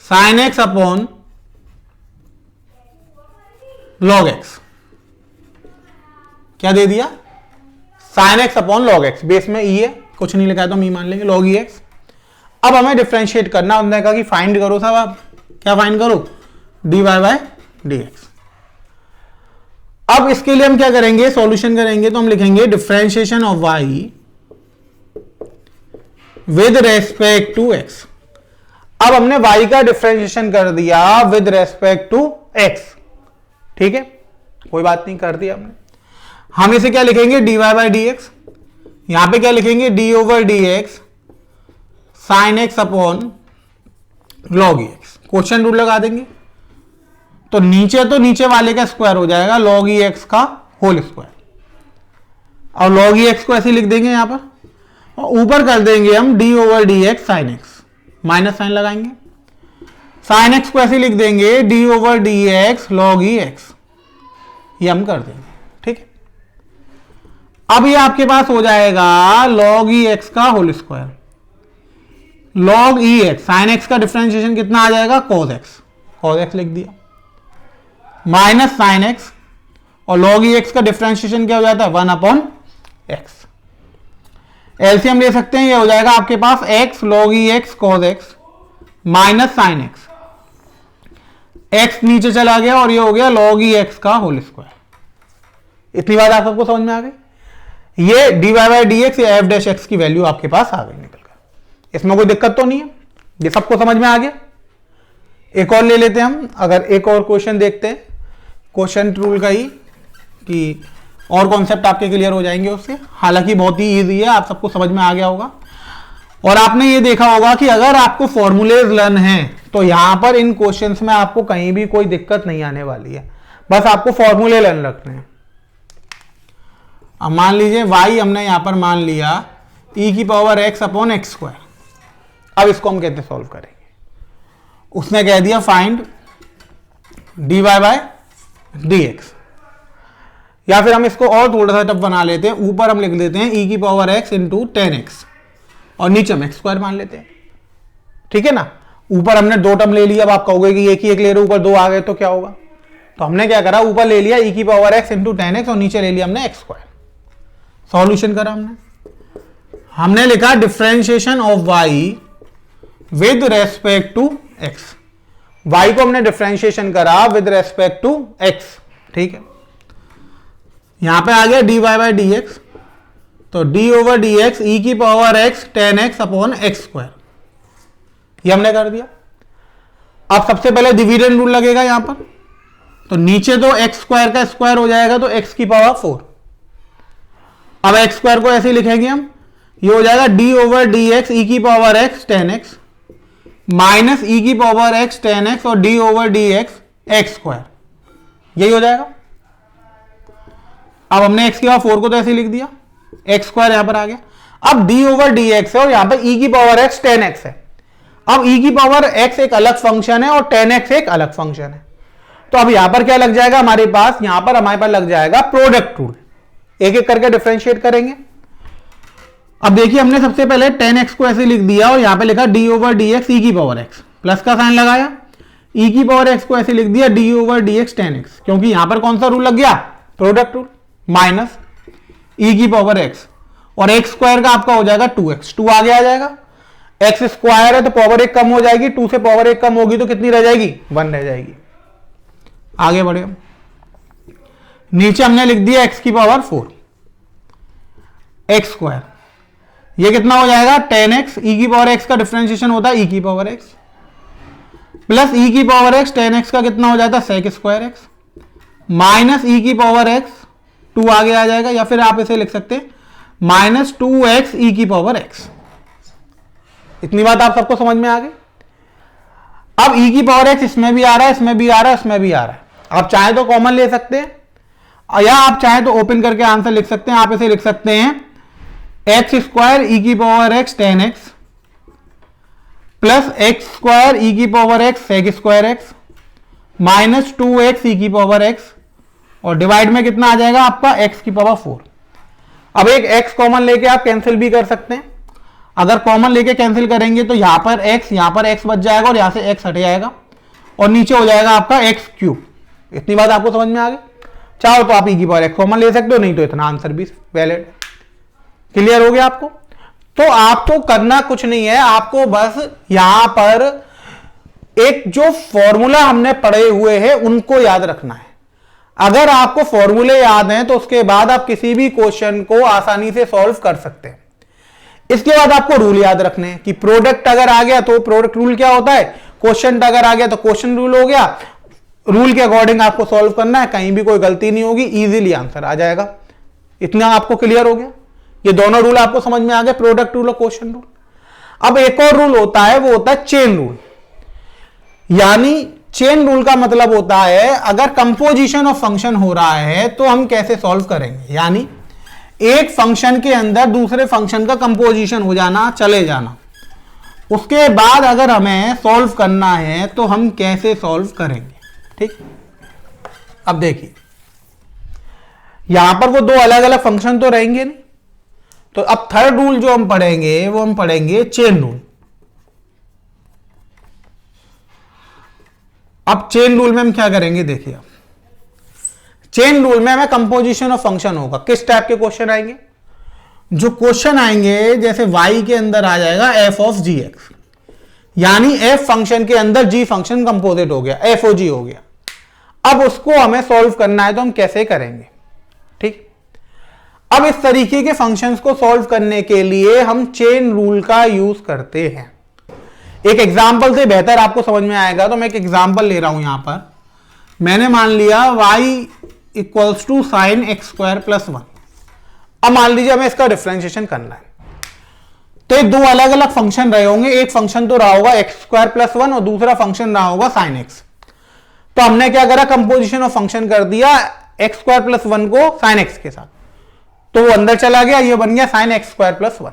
sine x upon log x. क्या दे दिया? Sine x upon log x. Base में ई है, कुछ नहीं लिखा है तो हम ई मान लेंगे, लॉग ई एक्स। अब हमें डिफरेंशिएट करना, उन्होंने कहा कि फाइंड करो साहब। आप क्या फाइंड करो? D y by d x. अब इसके लिए हम क्या करेंगे, सॉल्यूशन करेंगे तो हम लिखेंगे differentiation of y with respect to x. अब हमने y का डिफरेंशिएशन कर दिया विद रेस्पेक्ट टू x। ठीक है, कोई बात नहीं, कर दिया हमने। हम इसे क्या लिखेंगे? dy by D x. यहां पर क्या लिखेंगे? d over D x sine x upon log x. Question rule लगा देंगे तो नीचे वाले का स्क्वायर हो जाएगा लॉग ई एक्स का होल स्क्वायर, और लॉग ई एक्स को ऐसे लिख देंगे यहां पर, और ऊपर कर देंगे हम d over D x sine x, minus sine लगाएंगे। साइन एक्स को ऐसे लिख देंगे d over D x log e x, ये हम कर देंगे। ठीक है, अब ये आपके पास हो जाएगा लॉग ई एक्स का whole square, log e x sine x का डिफरेंशिएशन कितना आ जाएगा? कॉस एक्स, कॉस एक्स लिख दिया, माइनस साइन एक्स, और लॉग ई एक्स का डिफरेंशिएशन क्या हो जाता है? 1 अपॉन एक्स। एलसीएम ले सकते हैं, ये हो जाएगा आपके पास x log e x cos x minus sine x, x नीचे चला गया और ये हो गया लॉग ई एक्स का होल स्क्वायर। इतनी बात आप सबको समझ में आ गई। ये d Y by D x या एफ डैश एक्स की वैल्यू आपके पास आ गई निकल कर। इसमें कोई दिक्कत तो नहीं है, ये सबको समझ में आ गया। एक और ले लेते हैं हम, अगर एक और क्वेश्चन देखते हैं क्वेश्चन रूल का ही, कि और कॉन्सेप्ट आपके क्लियर हो जाएंगे उससे। हालांकि बहुत ही इजी है, आप सबको समझ में आ गया होगा। और आपने ये देखा होगा कि अगर आपको फॉर्मूलेज लर्न है तो यहां पर इन क्वेश्चंस में आपको कहीं भी कोई दिक्कत नहीं आने वाली है, बस आपको फॉर्मूले लर्न रखने हैं। अब मान लीजिए y हमने यहां पर मान लिया e की power x upon x square. अब इसको हम कैसे सॉल्व करेंगे? उसने कह दिया फाइंड dy बाय dx, या फिर हम इसको और थोड़ा सा टफ बना लेते हैं। ऊपर हम लिख देते हैं e की पावर x इंटू 10x और नीचे हम एक्स स्क्वायर मान लेते हैं। ठीक है ना, ऊपर हमने दो टर्म ले लिया। अब आप कहोगे कि एक ही एक ले रहे, ऊपर दो आ गए तो क्या होगा? तो हमने क्या करा, ऊपर ले लिया e की पावर x इंटू 10x और नीचे ले लिया हमने एक्स स्क्वायर। सॉल्यूशन करा हमने लिखा differentiation of y with respect to x। y को हमने डिफरेंशिएशन करा विद रेस्पेक्ट टू x। ठीक है, यहां पे आ गया dy बाई डी एक्स, तो d over D x e की power x 10x upon x square, ये हमने कर दिया। अब सबसे पहले डिवीजन रूल लगेगा यहां पर, तो नीचे तो एक्स स्क्वायर का स्क्वायर हो जाएगा तो x की पावर 4। अब एक्स स्क्वायर को ऐसे लिखेंगे हम, ये हो जाएगा d over D x e की पावर x 10x माइनस ई की पावर x 10x और d over D x x square, यही हो जाएगा। अब हमने x की पावर 4 को तो ऐसे लिख दिया, एक्स स्क्वायर यहां पर आ गया। अब d ओवर डी एक्स है और यहां पर e की पावर x 10x है। अब e की पावर x एक अलग फंक्शन है और 10x एक अलग फंक्शन है, तो अब यहां पर क्या लग जाएगा हमारे पास? यहां पर हमारे पास लग जाएगा प्रोडक्ट रूल। एक एक करके डिफरेंशिएट करेंगे। अब देखिए हमने सबसे पहले 10x को ऐसे लिख दिया और यहां पे लिखा d over D x e की पावर x, प्लस का साइन लगाया। e की पावर x को ऐसे लिख दिया d over D x 10x, क्योंकि यहां पर कौन सा रूल लग गया? Product rule. माइनस e की पावर x और x स्क्वायर का आपका हो जाएगा 2x, 2 आगे आ जाएगा। x स्क्वायर है तो पावर 1 कम हो जाएगी, 2 से पावर 1 कम होगी तो कितनी रह जाएगी? 1 रह जाएगी। आगे बढ़े, नीचे हमने लिख दिया x की पावर 4 एक्स स्क्वायर, ये कितना हो जाएगा? 10x। e की पावर x का डिफरेंशिएशन होता है e की पावर x प्लस e की पावर x 10x का कितना हो जाता है? sec square x minus e की पावर x, 2 आगे आ जाएगा, या फिर आप इसे लिख सकते हैं माइनस 2x e की पावर x। इतनी बात आप सबको समझ में आ गई। अब e की पावर x इसमें भी आ रहा है, इसमें भी आ रहा है, इसमें भी आ रहा है। आप चाहे तो कॉमन ले सकते हैं या आप चाहे तो ओपन करके आंसर लिख सकते हैं। आप इसे लिख सकते हैं एक्स स्क्वायर ई की power x tan x plus x square e की power x sec square x minus 2x e की पावर x और डिवाइड में कितना आ जाएगा आपका x की पावर 4। अब एक x कॉमन लेके आप कैंसिल भी कर सकते हैं। अगर कॉमन लेके कैंसिल करेंगे तो यहां पर x बच जाएगा और यहां से x हट जाएगा और नीचे हो जाएगा आपका x क्यूब। इतनी बात आपको समझ में आ गई। चाहो तो आप ई की पावर x कॉमन ले सकते हो, नहीं तो इतना आंसर भी वैलिड। क्लियर हो गया आपको? तो आपको करना कुछ नहीं है, आपको बस यहां पर एक जो फॉर्मूला हमने पढ़े हुए हैं उनको याद रखना है। अगर आपको फॉर्मूले याद हैं तो उसके बाद आप किसी भी क्वेश्चन को आसानी से सॉल्व कर सकते हैं। इसके बाद आपको रूल याद रखने हैं कि प्रोडक्ट अगर आ गया तो प्रोडक्ट रूल क्या होता है, क्वोशिएंट अगर आ गया तो क्वोशिएंट रूल हो गया। रूल के अकॉर्डिंग आपको सॉल्व करना है, कहीं भी कोई गलती नहीं होगी, इजीली आंसर आ जाएगा। इतना आपको क्लियर हो गया? ये दोनों रूल आपको समझ में आ गए, प्रोडक्ट रूल और क्वोशिएंट रूल। अब एक और रूल होता है, वो होता है चेन रूल। यानी चेन रूल का मतलब होता है अगर कंपोजिशन ऑफ फंक्शन हो रहा है तो हम कैसे सॉल्व करेंगे। यानी एक फंक्शन के अंदर दूसरे फंक्शन का कंपोजिशन हो जाना, चले जाना, उसके बाद अगर हमें सॉल्व करना है तो हम कैसे सॉल्व करेंगे। ठीक, अब देखिए यहां पर वो दो अलग अलग फंक्शन तो रहेंगे नहीं, तो अब थर्ड रूल जो हम पढ़ेंगे वो हम पढ़ेंगे चेन रूल। अब चेन रूल में हम क्या करेंगे, देखिए अब चेन रूल में हमें कंपोजिशन ऑफ फंक्शन होगा। किस टाइप के क्वेश्चन आएंगे? जो क्वेश्चन आएंगे जैसे y के अंदर आ जाएगा f ऑफ जी एक्स, यानी f फंक्शन के अंदर g फंक्शन कंपोजिट हो गया, f ओ जी हो गया। अब उसको हमें सॉल्व करना है तो हम कैसे करेंगे। ठीक, अब इस तरीके के फंक्शंस को सॉल्व करने के लिए हम चेन रूल का यूज करते हैं। एक एग्जांपल से बेहतर आपको समझ में आएगा, तो मैं एक एग्जांपल ले रहा हूं। यहां पर मैंने मान लिया y equals to sine x square plus 1। अब मान लीजिए हमें इसका डिफरेंशिएशन करना है, तो ये दो अलग अलग फंक्शन रहे होंगे। एक फंक्शन तो रहा होगा एक्स स्क्वायर प्लस 1 और दूसरा फंक्शन रहा होगा साइन एक्स। तो हमने क्या करा, कंपोजिशन ऑफ फंक्शन कर दिया एक्स स्क्वायर प्लस 1 को साइन एक्स के साथ, तो वो अंदर चला गया, ये बन गया साइन एक्स स्क्वायर प्लस 1।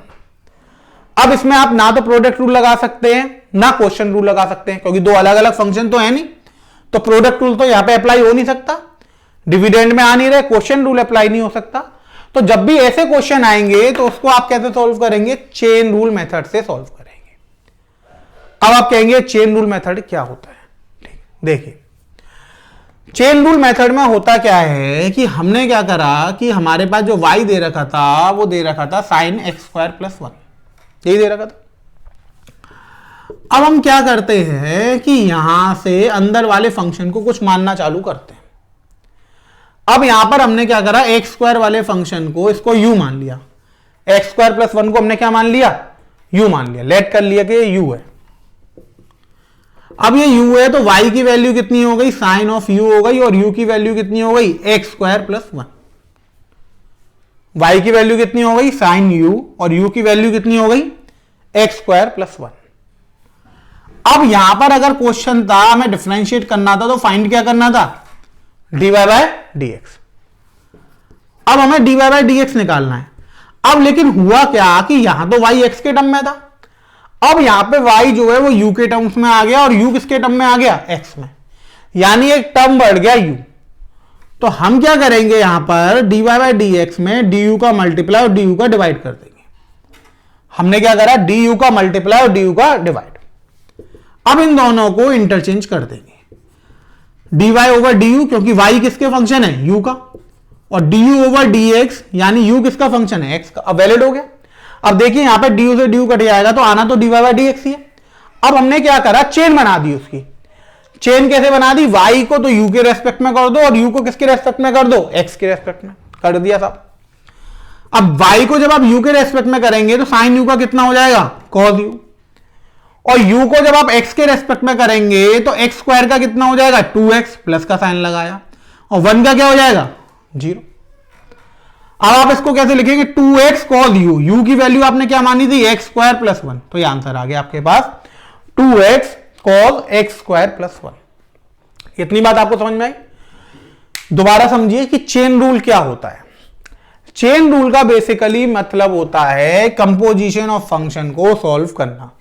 अब इसमें आप ना तो प्रोडक्ट रूल लगा सकते हैं ना क्वोशिएंट रूल लगा सकते हैं, क्योंकि दो अलग अलग फंक्शन तो है नहीं, तो प्रोडक्ट रूल तो यहां पे अप्लाई हो नहीं सकता, डिविडेंड में आ नहीं रहे, क्वोशिएंट रूल अप्लाई नहीं हो सकता। तो जब भी ऐसे क्वेश्चन आएंगे तो उसको आप कैसे सॉल्व करेंगे, चेन रूल मेथड से सॉल्व करेंगे। अब आप कहेंगे चेन रूल मेथड क्या होता है। ठीक, देखिए चेन रूल मेथड में होता क्या है कि हमने क्या करा कि हमारे पास जो y दे रखा था वो दे रखा था साइन एक्स स्क्वायर प्लस 1, यही दे रखा था। अब हम क्या करते हैं कि यहां से अंदर वाले फंक्शन को कुछ मानना चालू करते हैं। अब यहां पर हमने क्या करा, एक्स स्क्वायर वाले फंक्शन को इसको u मान लिया, एक्स स्क्वायर प्लस 1 को हमने क्या मान लिया, u मान लिया, लेट कर लिया कि u है। अब ये u है तो y की वैल्यू कितनी हो गई, साइन ऑफ u हो गई, और u की वैल्यू कितनी हो गई, एक्स स्क्वायर प्लस 1। y की वैल्यू कितनी हो गई, साइन u, और u की वैल्यू कितनी हो गई, एक्स स्क्वायर प्लस 1। अब यहां पर अगर क्वेश्चन था हमें डिफरेंशिएट करना था तो फाइंड क्या करना था, dy बाय dx। अब हमें dy बाय dx निकालना है। अब लेकिन हुआ क्या कि यहां तो y x के टर्म में था, अब यहां पे y जो है वो u के टर्म्स में आ गया और u किसके टर्म में आ गया, x में, यानी एक टर्म बढ़ गया u। तो हम क्या करेंगे, यहां पर dy बाय dx में du का मल्टीप्लाई और du का डिवाइड कर देंगे। हमने क्या करा, du का मल्टीप्लाई और du का डिवाइड। अब इन दोनों को इंटरचेंज कर देंगे, dy ओवर du, क्योंकि y किसके फंक्शन है, u का, और du ओवर dx यानी u किसका फंक्शन है, x का। अब वैलिड हो गया। अब देखिए यहां पे du से du कट जाएगा तो आना तो dy बाय dx ही है। अब हमने क्या करा, चेन बना दी उसकी। चेन कैसे बना दी, y को तो u के रेस्पेक्ट में कर दो और u को किसके रेस्पेक्ट में कर दो, x के रेस्पेक्ट में कर दिया साहब। अब y को जब आप u के रेस्पेक्ट में करेंगे तो साइन u का कितना हो जाएगा, cos u, और u को जब आप x के रेस्पेक्ट में करेंगे तो x स्क्वायर का कितना हो जाएगा, 2x, प्लस का साइन लगाया, और 1 का क्या हो जाएगा, 0। अब आप इसको कैसे लिखेंगे, 2x cos u, u की वैल्यू आपने क्या मानी थी, x स्क्वायर प्लस 1, तो ये आंसर आ गया आपके पास 2x cos x square plus 1। इतनी बात आपको समझ में आई। दोबारा समझिए कि चेन रूल क्या होता है। चेन रूल का बेसिकली मतलब होता है कंपोजिशन ऑफ फंक्शन को सॉल्व करना।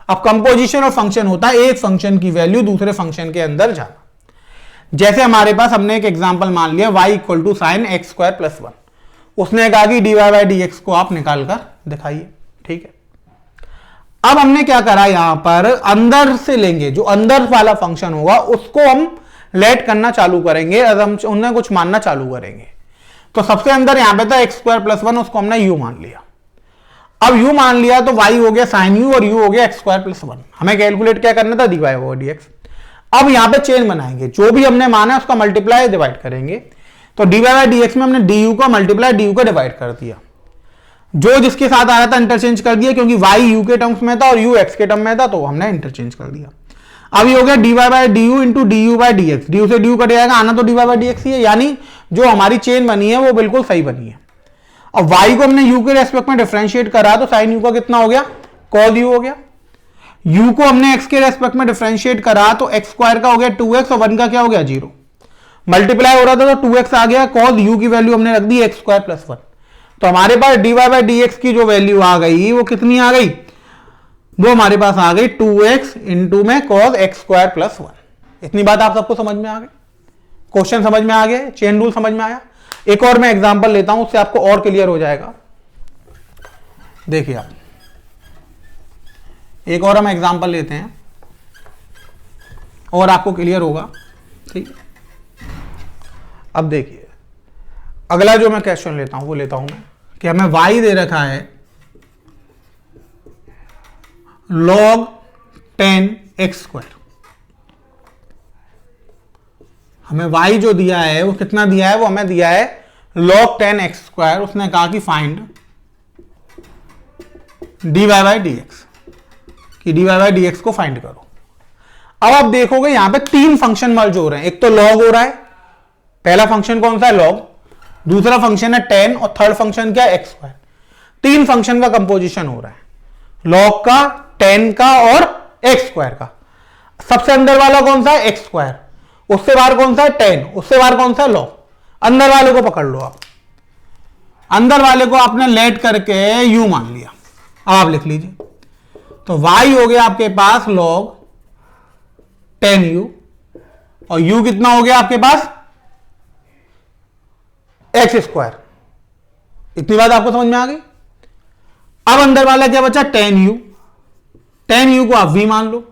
अब कंपोजिशन ऑफ फंक्शन होता है एक फंक्शन की वैल्यू दूसरे फंक्शन के अंदर जाना। जैसे हमारे पास हमने एक एग्जांपल मान लिया y equal to sine x square plus 1, उसने कहा कि dy बाई डी एक्स को आप निकाल कर दिखाइए, ठीक है। अब हमने क्या करा, यहां पर अंदर से लेंगे, जो अंदर वाला फंक्शन होगा उसको हम लेट करना चालू करेंगे, उन्हें कुछ मानना चालू करेंगे। तो सबसे अंदर यहां पे था एक्स स्क्वायर प्लस 1, उसको हमने u मान लिया। अब u मान लिया तो y हो गया साइन u और u हो गया एक्स स्क्वायर प्लस 1। हमें कैलकुलेट क्या करना था, dy ओवर dx। अब यहां पे चेन बनाएंगे, जो भी हमने माना है उसका मल्टीप्लाई डिवाइड करेंगे। तो dy बाई dx में हमने du का मल्टीप्लाई du का डिवाइड कर दिया, जो जिसके साथ आ रहा था इंटरचेंज कर दिया, क्योंकि y u के टर्म्स में था और u x के टर्म में था, तो हमने इंटरचेंज कर दिया। अब ये हो गया dy by du into du by dx, du से du कट जाएगा, आना तो dy बाई dx ही है, यानी जो हमारी चेन बनी है वो बिल्कुल सही बनी है। अब y को हमने u के रेस्पेक्ट में डिफरेंशिएट करा तो साइन u का कितना हो गया, cos u हो गया। u को हमने x के रेस्पेक्ट में डिफरेंशिएट करा तो x स्क्वायर का हो गया 2x और 1 का क्या हो गया 0। मल्टीप्लाई हो रहा था तो 2x आ गया, cos u की वैल्यू हमने रख दी x स्क्वायर प्लस 1। तो हमारे पास dy बाई dx की जो वैल्यू आ गई वो कितनी आ गई, वो हमारे पास आ गई 2x इंटू में cos x स्क्वायर प्लस 1। इतनी बात आप सबको समझ में आ गई, क्वेश्चन समझ में आ गया, चेन रूल समझ में आया। एक और मैं एग्जांपल लेता हूं, उससे आपको और क्लियर हो जाएगा। देखिए आप, एक और हम एग्जांपल लेते हैं और आपको क्लियर होगा, ठीक। अब देखिए अगला जो मैं क्वेश्चन लेता हूं वो लेता हूं मैं कि हमें y दे रखा है log 10x स्क्वायर। हमें y जो दिया है वो कितना दिया है, वो हमें दिया है log 10x स्क्वायर। उसने कहा कि फाइंड dy बाई dx, कि dy बाई dx को फाइंड करो। अब आप देखोगे यहां पे तीन फंक्शन मर्ज हो रहे हैं, एक तो log हो रहा है, पहला फंक्शन कौन सा है log, दूसरा फंक्शन है 10 और थर्ड फंक्शन क्या है x स्क्वायर। तीन फंक्शन का कंपोजिशन हो रहा है, log का, 10 का और x स्क्वायर का। सबसे अंदर वाला कौन सा है x स्क्वायर, उससे बाहर कौन सा है 10, उससे बाहर कौन सा है log। अंदर वाले को पकड़ लो आप, अंदर वाले को आपने लेट करके u मान लिया। अब आप लिख लीजिए, तो y हो गया आपके पास log 10u और u कितना हो गया आपके पास x स्क्वायर। इतनी बात आपको समझ में आ गई। अब अंदर वाला क्या बचा 10u, 10u को आप v मान लो,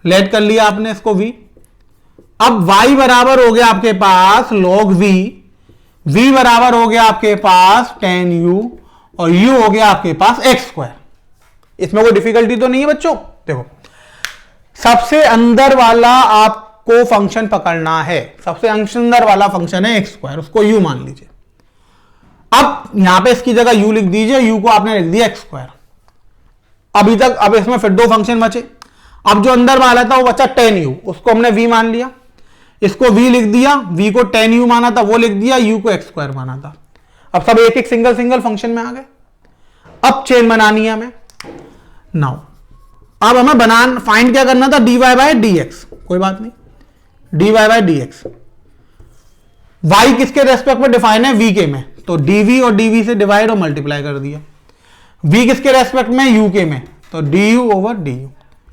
लेट कर लिया आपने इसको v। अब y बराबर हो गया आपके पास log v, v बराबर हो गया आपके पास 10u और u हो गया आपके पास x स्क्वायर। इसमें कोई डिफिकल्टी तो नहीं है बच्चों। देखो सबसे अंदर वाला आपको फंक्शन पकड़ना है, सबसे अंदर वाला फंक्शन है x स्क्वायर, उसको u मान लीजिए। अब यहां पे इसकी जगह u लिख दीजिए, u को आपने लिख दिया x स्क्वायर। अभी तक अब इसमें फिर दो फंक्शन बचे। अब जो अंदर वाला था वो बचा 10u, उसको हमने v मान लिया, इसको v लिख दिया, v को 10u माना था वो लिख दिया, u को x स्क्वायर माना था। अब सब एक एक सिंगल सिंगल फंक्शन में आ गए। अब चेन बनानी है हमें। नाउ अब हमें फाइंड क्या करना था, dy बाई dx, कोई बात नहीं, dy बाई dx। y किसके रेस्पेक्ट में डिफाइन है, v के में, तो dv और dv से डिवाइड और मल्टीप्लाई कर दिया। v किसके रेस्पेक्ट में, u के में, तो du ओवर du।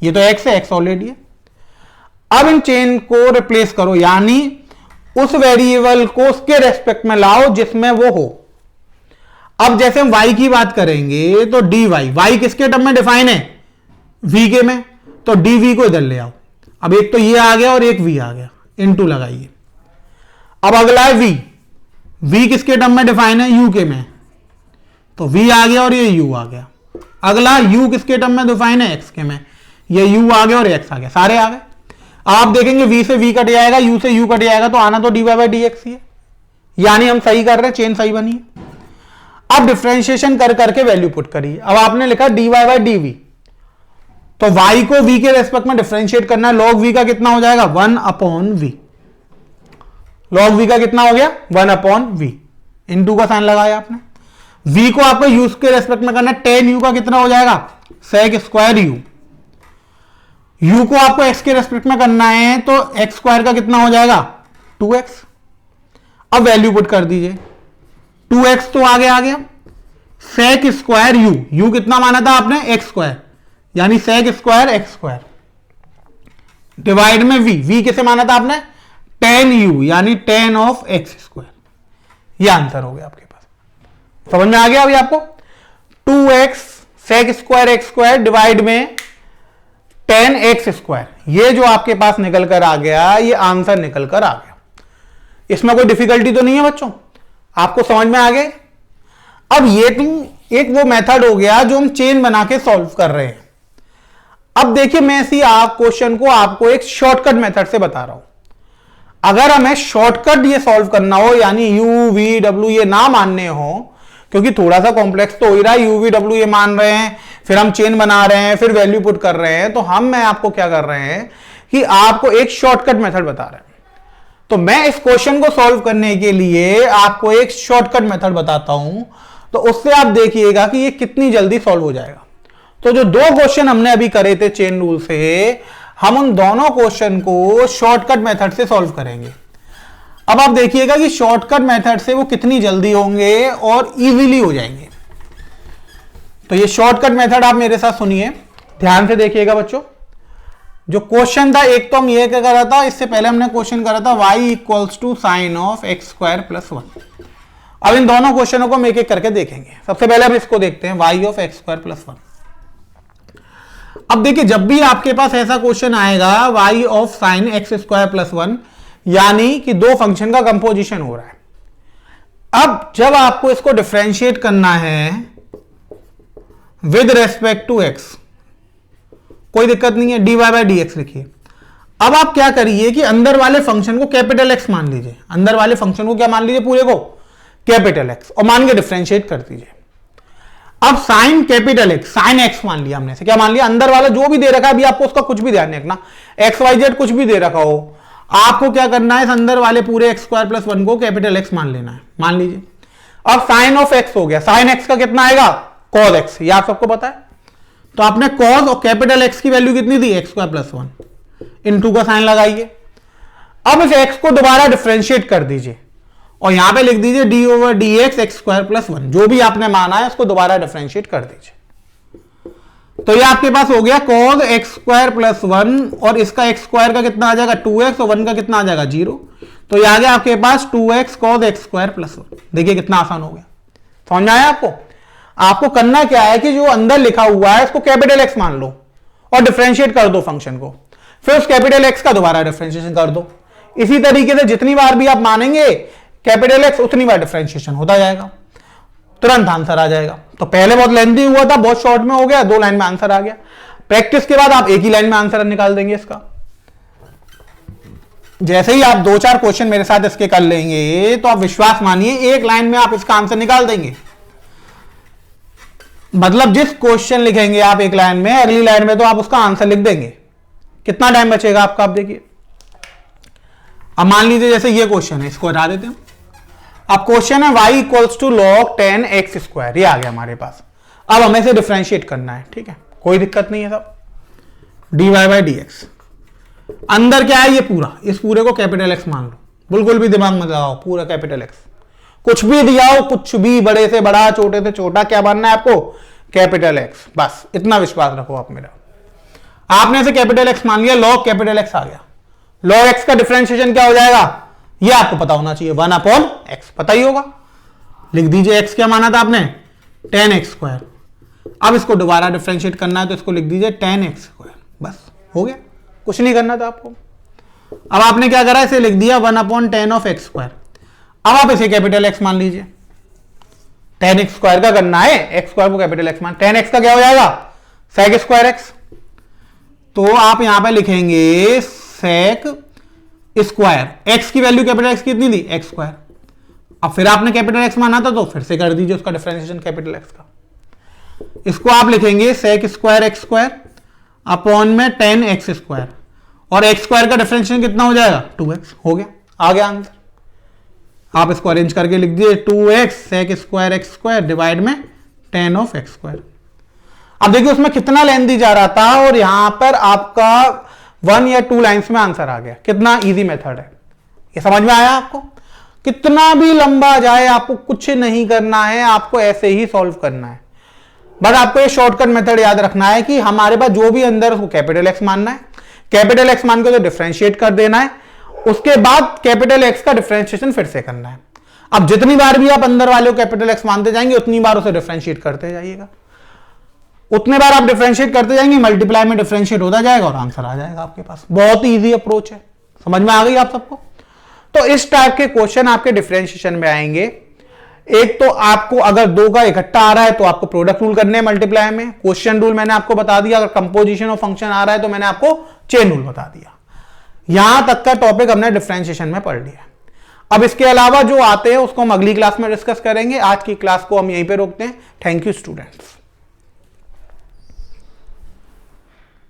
ये तो x है, x ऑलरेडी है। अब इन चेन को रिप्लेस करो, यानी उस वेरिएबल को उसके रेस्पेक्ट में लाओ जिसमें वो हो। अब जैसे हम y की बात करेंगे तो dy, y किसके टर्म में डिफाइन है, v के में, तो dv को इधर ले आओ। अब एक तो ये आ गया और एक v आ गया, इनटू लगाइए। अब अगला है v किसके टर्म में डिफाइन है, u के में, तो v आ गया और ये u आ गया। अगला u किसके टर्म में डिफाइन है, x के में, ये u आ गया और x आ गया, सारे आ गए। आप देखेंगे v से v कट जाएगा, u से u कट जाएगा, तो आना तो dy बाई dx ही है, यानी हम सही कर रहे हैं, चेन सही बनी है। अब डिफरेंशिएशन कर करके वैल्यू पुट करिए। अब आपने लिखा dy बाई dv, तो y को v के रेस्पेक्ट में डिफरेंशिएट करना है, log v का कितना हो जाएगा 1 अपॉन v। log v का कितना हो गया 1 अपॉन v। इनटू का साइन लगाया आपने। v को आपको u के रेस्पेक्ट में करना है, टेन u का कितना हो जाएगा, सेक स्क्वायर u। u को आपको x के रेस्पेक्ट में करना है तो x स्क्वायर का कितना हो जाएगा 2x। अब वैल्यू पुट कर दीजिए, 2x तो आगे आ गया, सेक स्क्वायर u कितना माना था आपने x स्क्वायर, यानी sec square x square divide में v किसे माना था आपने, टेन u यानी टेन ऑफ x स्क्वायर। ये आंसर हो गया आपके पास। समझ में आ गया अभी आपको, 2x sec square x square divide में टेन एक्स स्क्वायर, ये जो आपके पास निकल कर आ गया, ये आंसर निकल कर आ गया। इसमें कोई डिफिकल्टी तो नहीं है बच्चों, आपको समझ में आ गए। अब ये तो एक वो मेथड हो गया जो हम चेन बना के सॉल्व कर रहे हैं। अब देखिए मैं इसी क्वेश्चन को आपको एक शॉर्टकट मेथड से बता रहा हूं। अगर हमें शॉर्टकट ये सॉल्व करना हो, यानी यू वी डब्ल्यू ये ना मानने हो, क्योंकि थोड़ा सा कॉम्प्लेक्स तो हो ही रहा है, यू वी डब्ल्यू ये मान रहे हैं, फिर हम चेन बना रहे हैं, फिर वैल्यू पुट कर रहे हैं, तो मैं आपको क्या कर रहे हैं कि आपको एक शॉर्टकट मेथड बता रहे हैं। तो मैं इस क्वेश्चन को सॉल्व करने के लिए आपको एक शॉर्टकट मेथड बताता हूं, तो उससे आप देखिएगा कि ये कितनी जल्दी सॉल्व हो जाएगा। तो जो दो क्वेश्चन हमने अभी करे थे चेन रूल से, हम उन दोनों क्वेश्चन को शॉर्टकट मेथड से सॉल्व करेंगे। अब आप देखिएगा कि शॉर्टकट मेथड से वो कितनी जल्दी होंगे और इजीली हो जाएंगे। तो ये शॉर्टकट मेथड आप मेरे साथ सुनिए, ध्यान से देखिएगा बच्चों। जो क्वेश्चन था, एक तो हम ये क्या करा था, इससे पहले हमने क्वेश्चन करा था y equals to sine of x square plus 1। अब इन दोनों क्वेश्चनों को हम एक एक करके देखेंगे। सबसे पहले हम इसको देखते हैं, y of x square plus 1। अब देखिए जब भी आपके पास ऐसा क्वेश्चन आएगा y of sine x square plus 1, यानी कि दो फंक्शन का कंपोजिशन हो रहा है। अब जब आपको इसको डिफरेंशिएट करना है विद रेस्पेक्ट टू x, कोई दिक्कत नहीं है, dy बाय dx लिखिए। अब आप क्या करिए कि अंदर वाले फंक्शन को कैपिटल X मान लीजिए, अंदर वाले फंक्शन को क्या मान लीजिए, पूरे को कैपिटल X, और मान के डिफरेंशिएट कर दीजिए। अब sine capital X, sine x मान लिया हमने से, क्या मान लिया, अंदर वाला जो भी दे रखा है, अभी आपको उसका कुछ भी ध्यान रखना, एक्स वाई जेड कुछ भी दे रखा हो, आपको क्या करना है, इस अंदर वाले पूरे एक्स स्क्वायर प्लस 1 को कैपिटल X मान लेना है। मान लीजिए अब साइन ऑफ x हो गया, साइन x का कितना आएगा, कॉस x, ये आप सबको पता है। तो आपने कॉस और कैपिटल X की वैल्यू कितनी थी, एक्स स्क्वायर प्लस 1, इनटू का साइन लगाइए। अब इस x को दोबारा डिफरेंशिएट कर दीजिए और यहां पे लिख दीजिए D over D x x square plus 1, जो भी आपने माना है उसको दोबारा डिफरेंशिएट कर दीजिए। तो ये आपके पास हो गया cos एक्स स्क्वायर प्लस 1, और इसका एक्स स्क्वायर का कितना आ जाएगा 2x, और 1 का कितना आ जाएगा 0। तो ये आ गया आपके पास 2x cos x square plus 1। देखिए कितना आसान हो गया, समझ में आया आपको। आपको करना क्या है कि जो अंदर लिखा हुआ है उसको कैपिटल X मान लो और डिफरेंशिएट कर दो फंक्शन को, फिर उस कैपिटल X का दोबारा डिफरेंशिएशन कर दो। इसी तरीके से जितनी बार भी आप मानेंगे कैपिटल X, उतनी बार डिफरेंशिएशन होता जाएगा, तुरंत आंसर आ जाएगा। तो पहले बहुत लेंथी हुआ था, बहुत शॉर्ट में हो गया, 2 लाइन में आंसर आ गया। प्रैक्टिस के बाद आप एक ही लाइन में आंसर निकाल देंगे इसका। जैसे ही आप 2-4 क्वेश्चन मेरे साथ इसके कर लेंगे तो आप विश्वास मानिए 1 लाइन में आप इसका आंसर निकाल देंगे। मतलब जिस क्वेश्चन लिखेंगे आप 1 लाइन में, अगली लाइन में तो आप उसका आंसर लिख देंगे। कितना टाइम बचेगा आपका, आप देखिए। अब मान लीजिए जैसे ये क्वेश्चन है, इसको हटा देते हैं। अब क्वेश्चन है y equals to log 10 x square, ये आ गया हमारे पास। अब हमें इसे डिफरेंशिएट करना है, ठीक है, कोई दिक्कत नहीं है सब। dy बाई dx, अंदर क्या है ये पूरा, इस पूरे को कैपिटल X मान लो, बिल्कुल भी दिमाग मत लगाओ, पूरा कैपिटल X। कुछ भी दिया हो, कुछ भी, बड़े से बड़ा छोटे से छोटा, क्या मानना है आपको, कैपिटल X, बस इतना विश्वास रखो आप मेरा। आपने इसे कैपिटल X मान लिया, log कैपिटल X आ गया। log X का डिफरेंशिएशन क्या हो जाएगा, ये आपको पता होना चाहिए, 1/x, पता ही होगा। लिख दीजिए x क्या माना था आपने, 10x स्क्वायर। अब इसको दोबारा डिफरेंशिएट करना है तो इसको लिख दीजिए 10x स्क्वायर, बस हो गया, कुछ नहीं करना था आपको। अब आपने क्या करा, इसे लिख दिया 1/10 ऑफ एक्स स्क्वायर। अब आप इसे कैपिटल X मान लीजिए, 10x स्क्वायर का करना है, x स्क्वायर को कैपिटल X मान, 10x का क्या हो जाएगा, sec स्क्वायर x। तो आप यहां पे लिखेंगे sec स्क्वायर, x की वैल्यू कैपिटल X कितनी थी, x स्क्वायर। अब फिर आपने कैपिटल X माना था तो फिर से कर दीजिए उसका डिफरेंशिएशन कैपिटल X का। इसको आप लिखेंगे sec square x square upon में 10x स्क्वायर, और x स्क्वायर का डिफरेंशिएशन कितना हो जाएगा, 2x। हो गया, आ गया आंसर। आप इसको अरेंज करके लिख दिए 2x sec square x square divide में tan ऑफ एक्स स्क्वायर। अब देखिए उसमें कितना लेंथी जा रहा था और यहां पर आपका 1 या 2 लाइंस में आंसर आ गया। कितना इजी मेथड है, ये समझ में आया आपको? कितना भी लंबा जाए आपको कुछ नहीं करना है, आपको ऐसे ही सॉल्व करना है। बस आपको ये शॉर्टकट मेथड याद रखना है कि हमारे पास जो भी अंदर उसको कैपिटल एक्स मानना है, कैपिटल एक्स मान के तो डिफरेंशिएट कर देना है, उसके बाद कैपिटल एक्स का डिफरेंशिएशन फिर से करना है। अब जितनी बार भी आप अंदर वाले को कैपिटल एक्स मानते जाएंगे उतनी बार उसे डिफरेंशिएट करते जाइएगा, उतने बार आप डिफरेंशिएट करते जाएंगे, मल्टीप्लाई में डिफरेंशिएट होता जाएगा और आंसर आ जाएगा आपके पास। बहुत ही इजी अप्रोच है, समझ में आ गई आप सबको? तो इस टाइप के क्वेश्चन आपके डिफरेंशिएशन में आएंगे। एक तो आपको अगर दो का इकट्ठा आ रहा है तो आपको प्रोडक्ट रूल करने हैं मल्टीप्लाई में, क्वेश्चन रूल मैंने आपको बता दिया, अगर कंपोजिशन ऑफ फंक्शन आ रहा है तो मैंने आपको चेन रूल बता दिया। यहां तक का टॉपिक हमने डिफरेंशिएशन में पढ़ लिया। अब इसके अलावा जो आते हैं उसको हम अगली क्लास में डिस्कस करेंगे। आज की क्लास को हम यहीं पे रोकते हैं। Thank you students.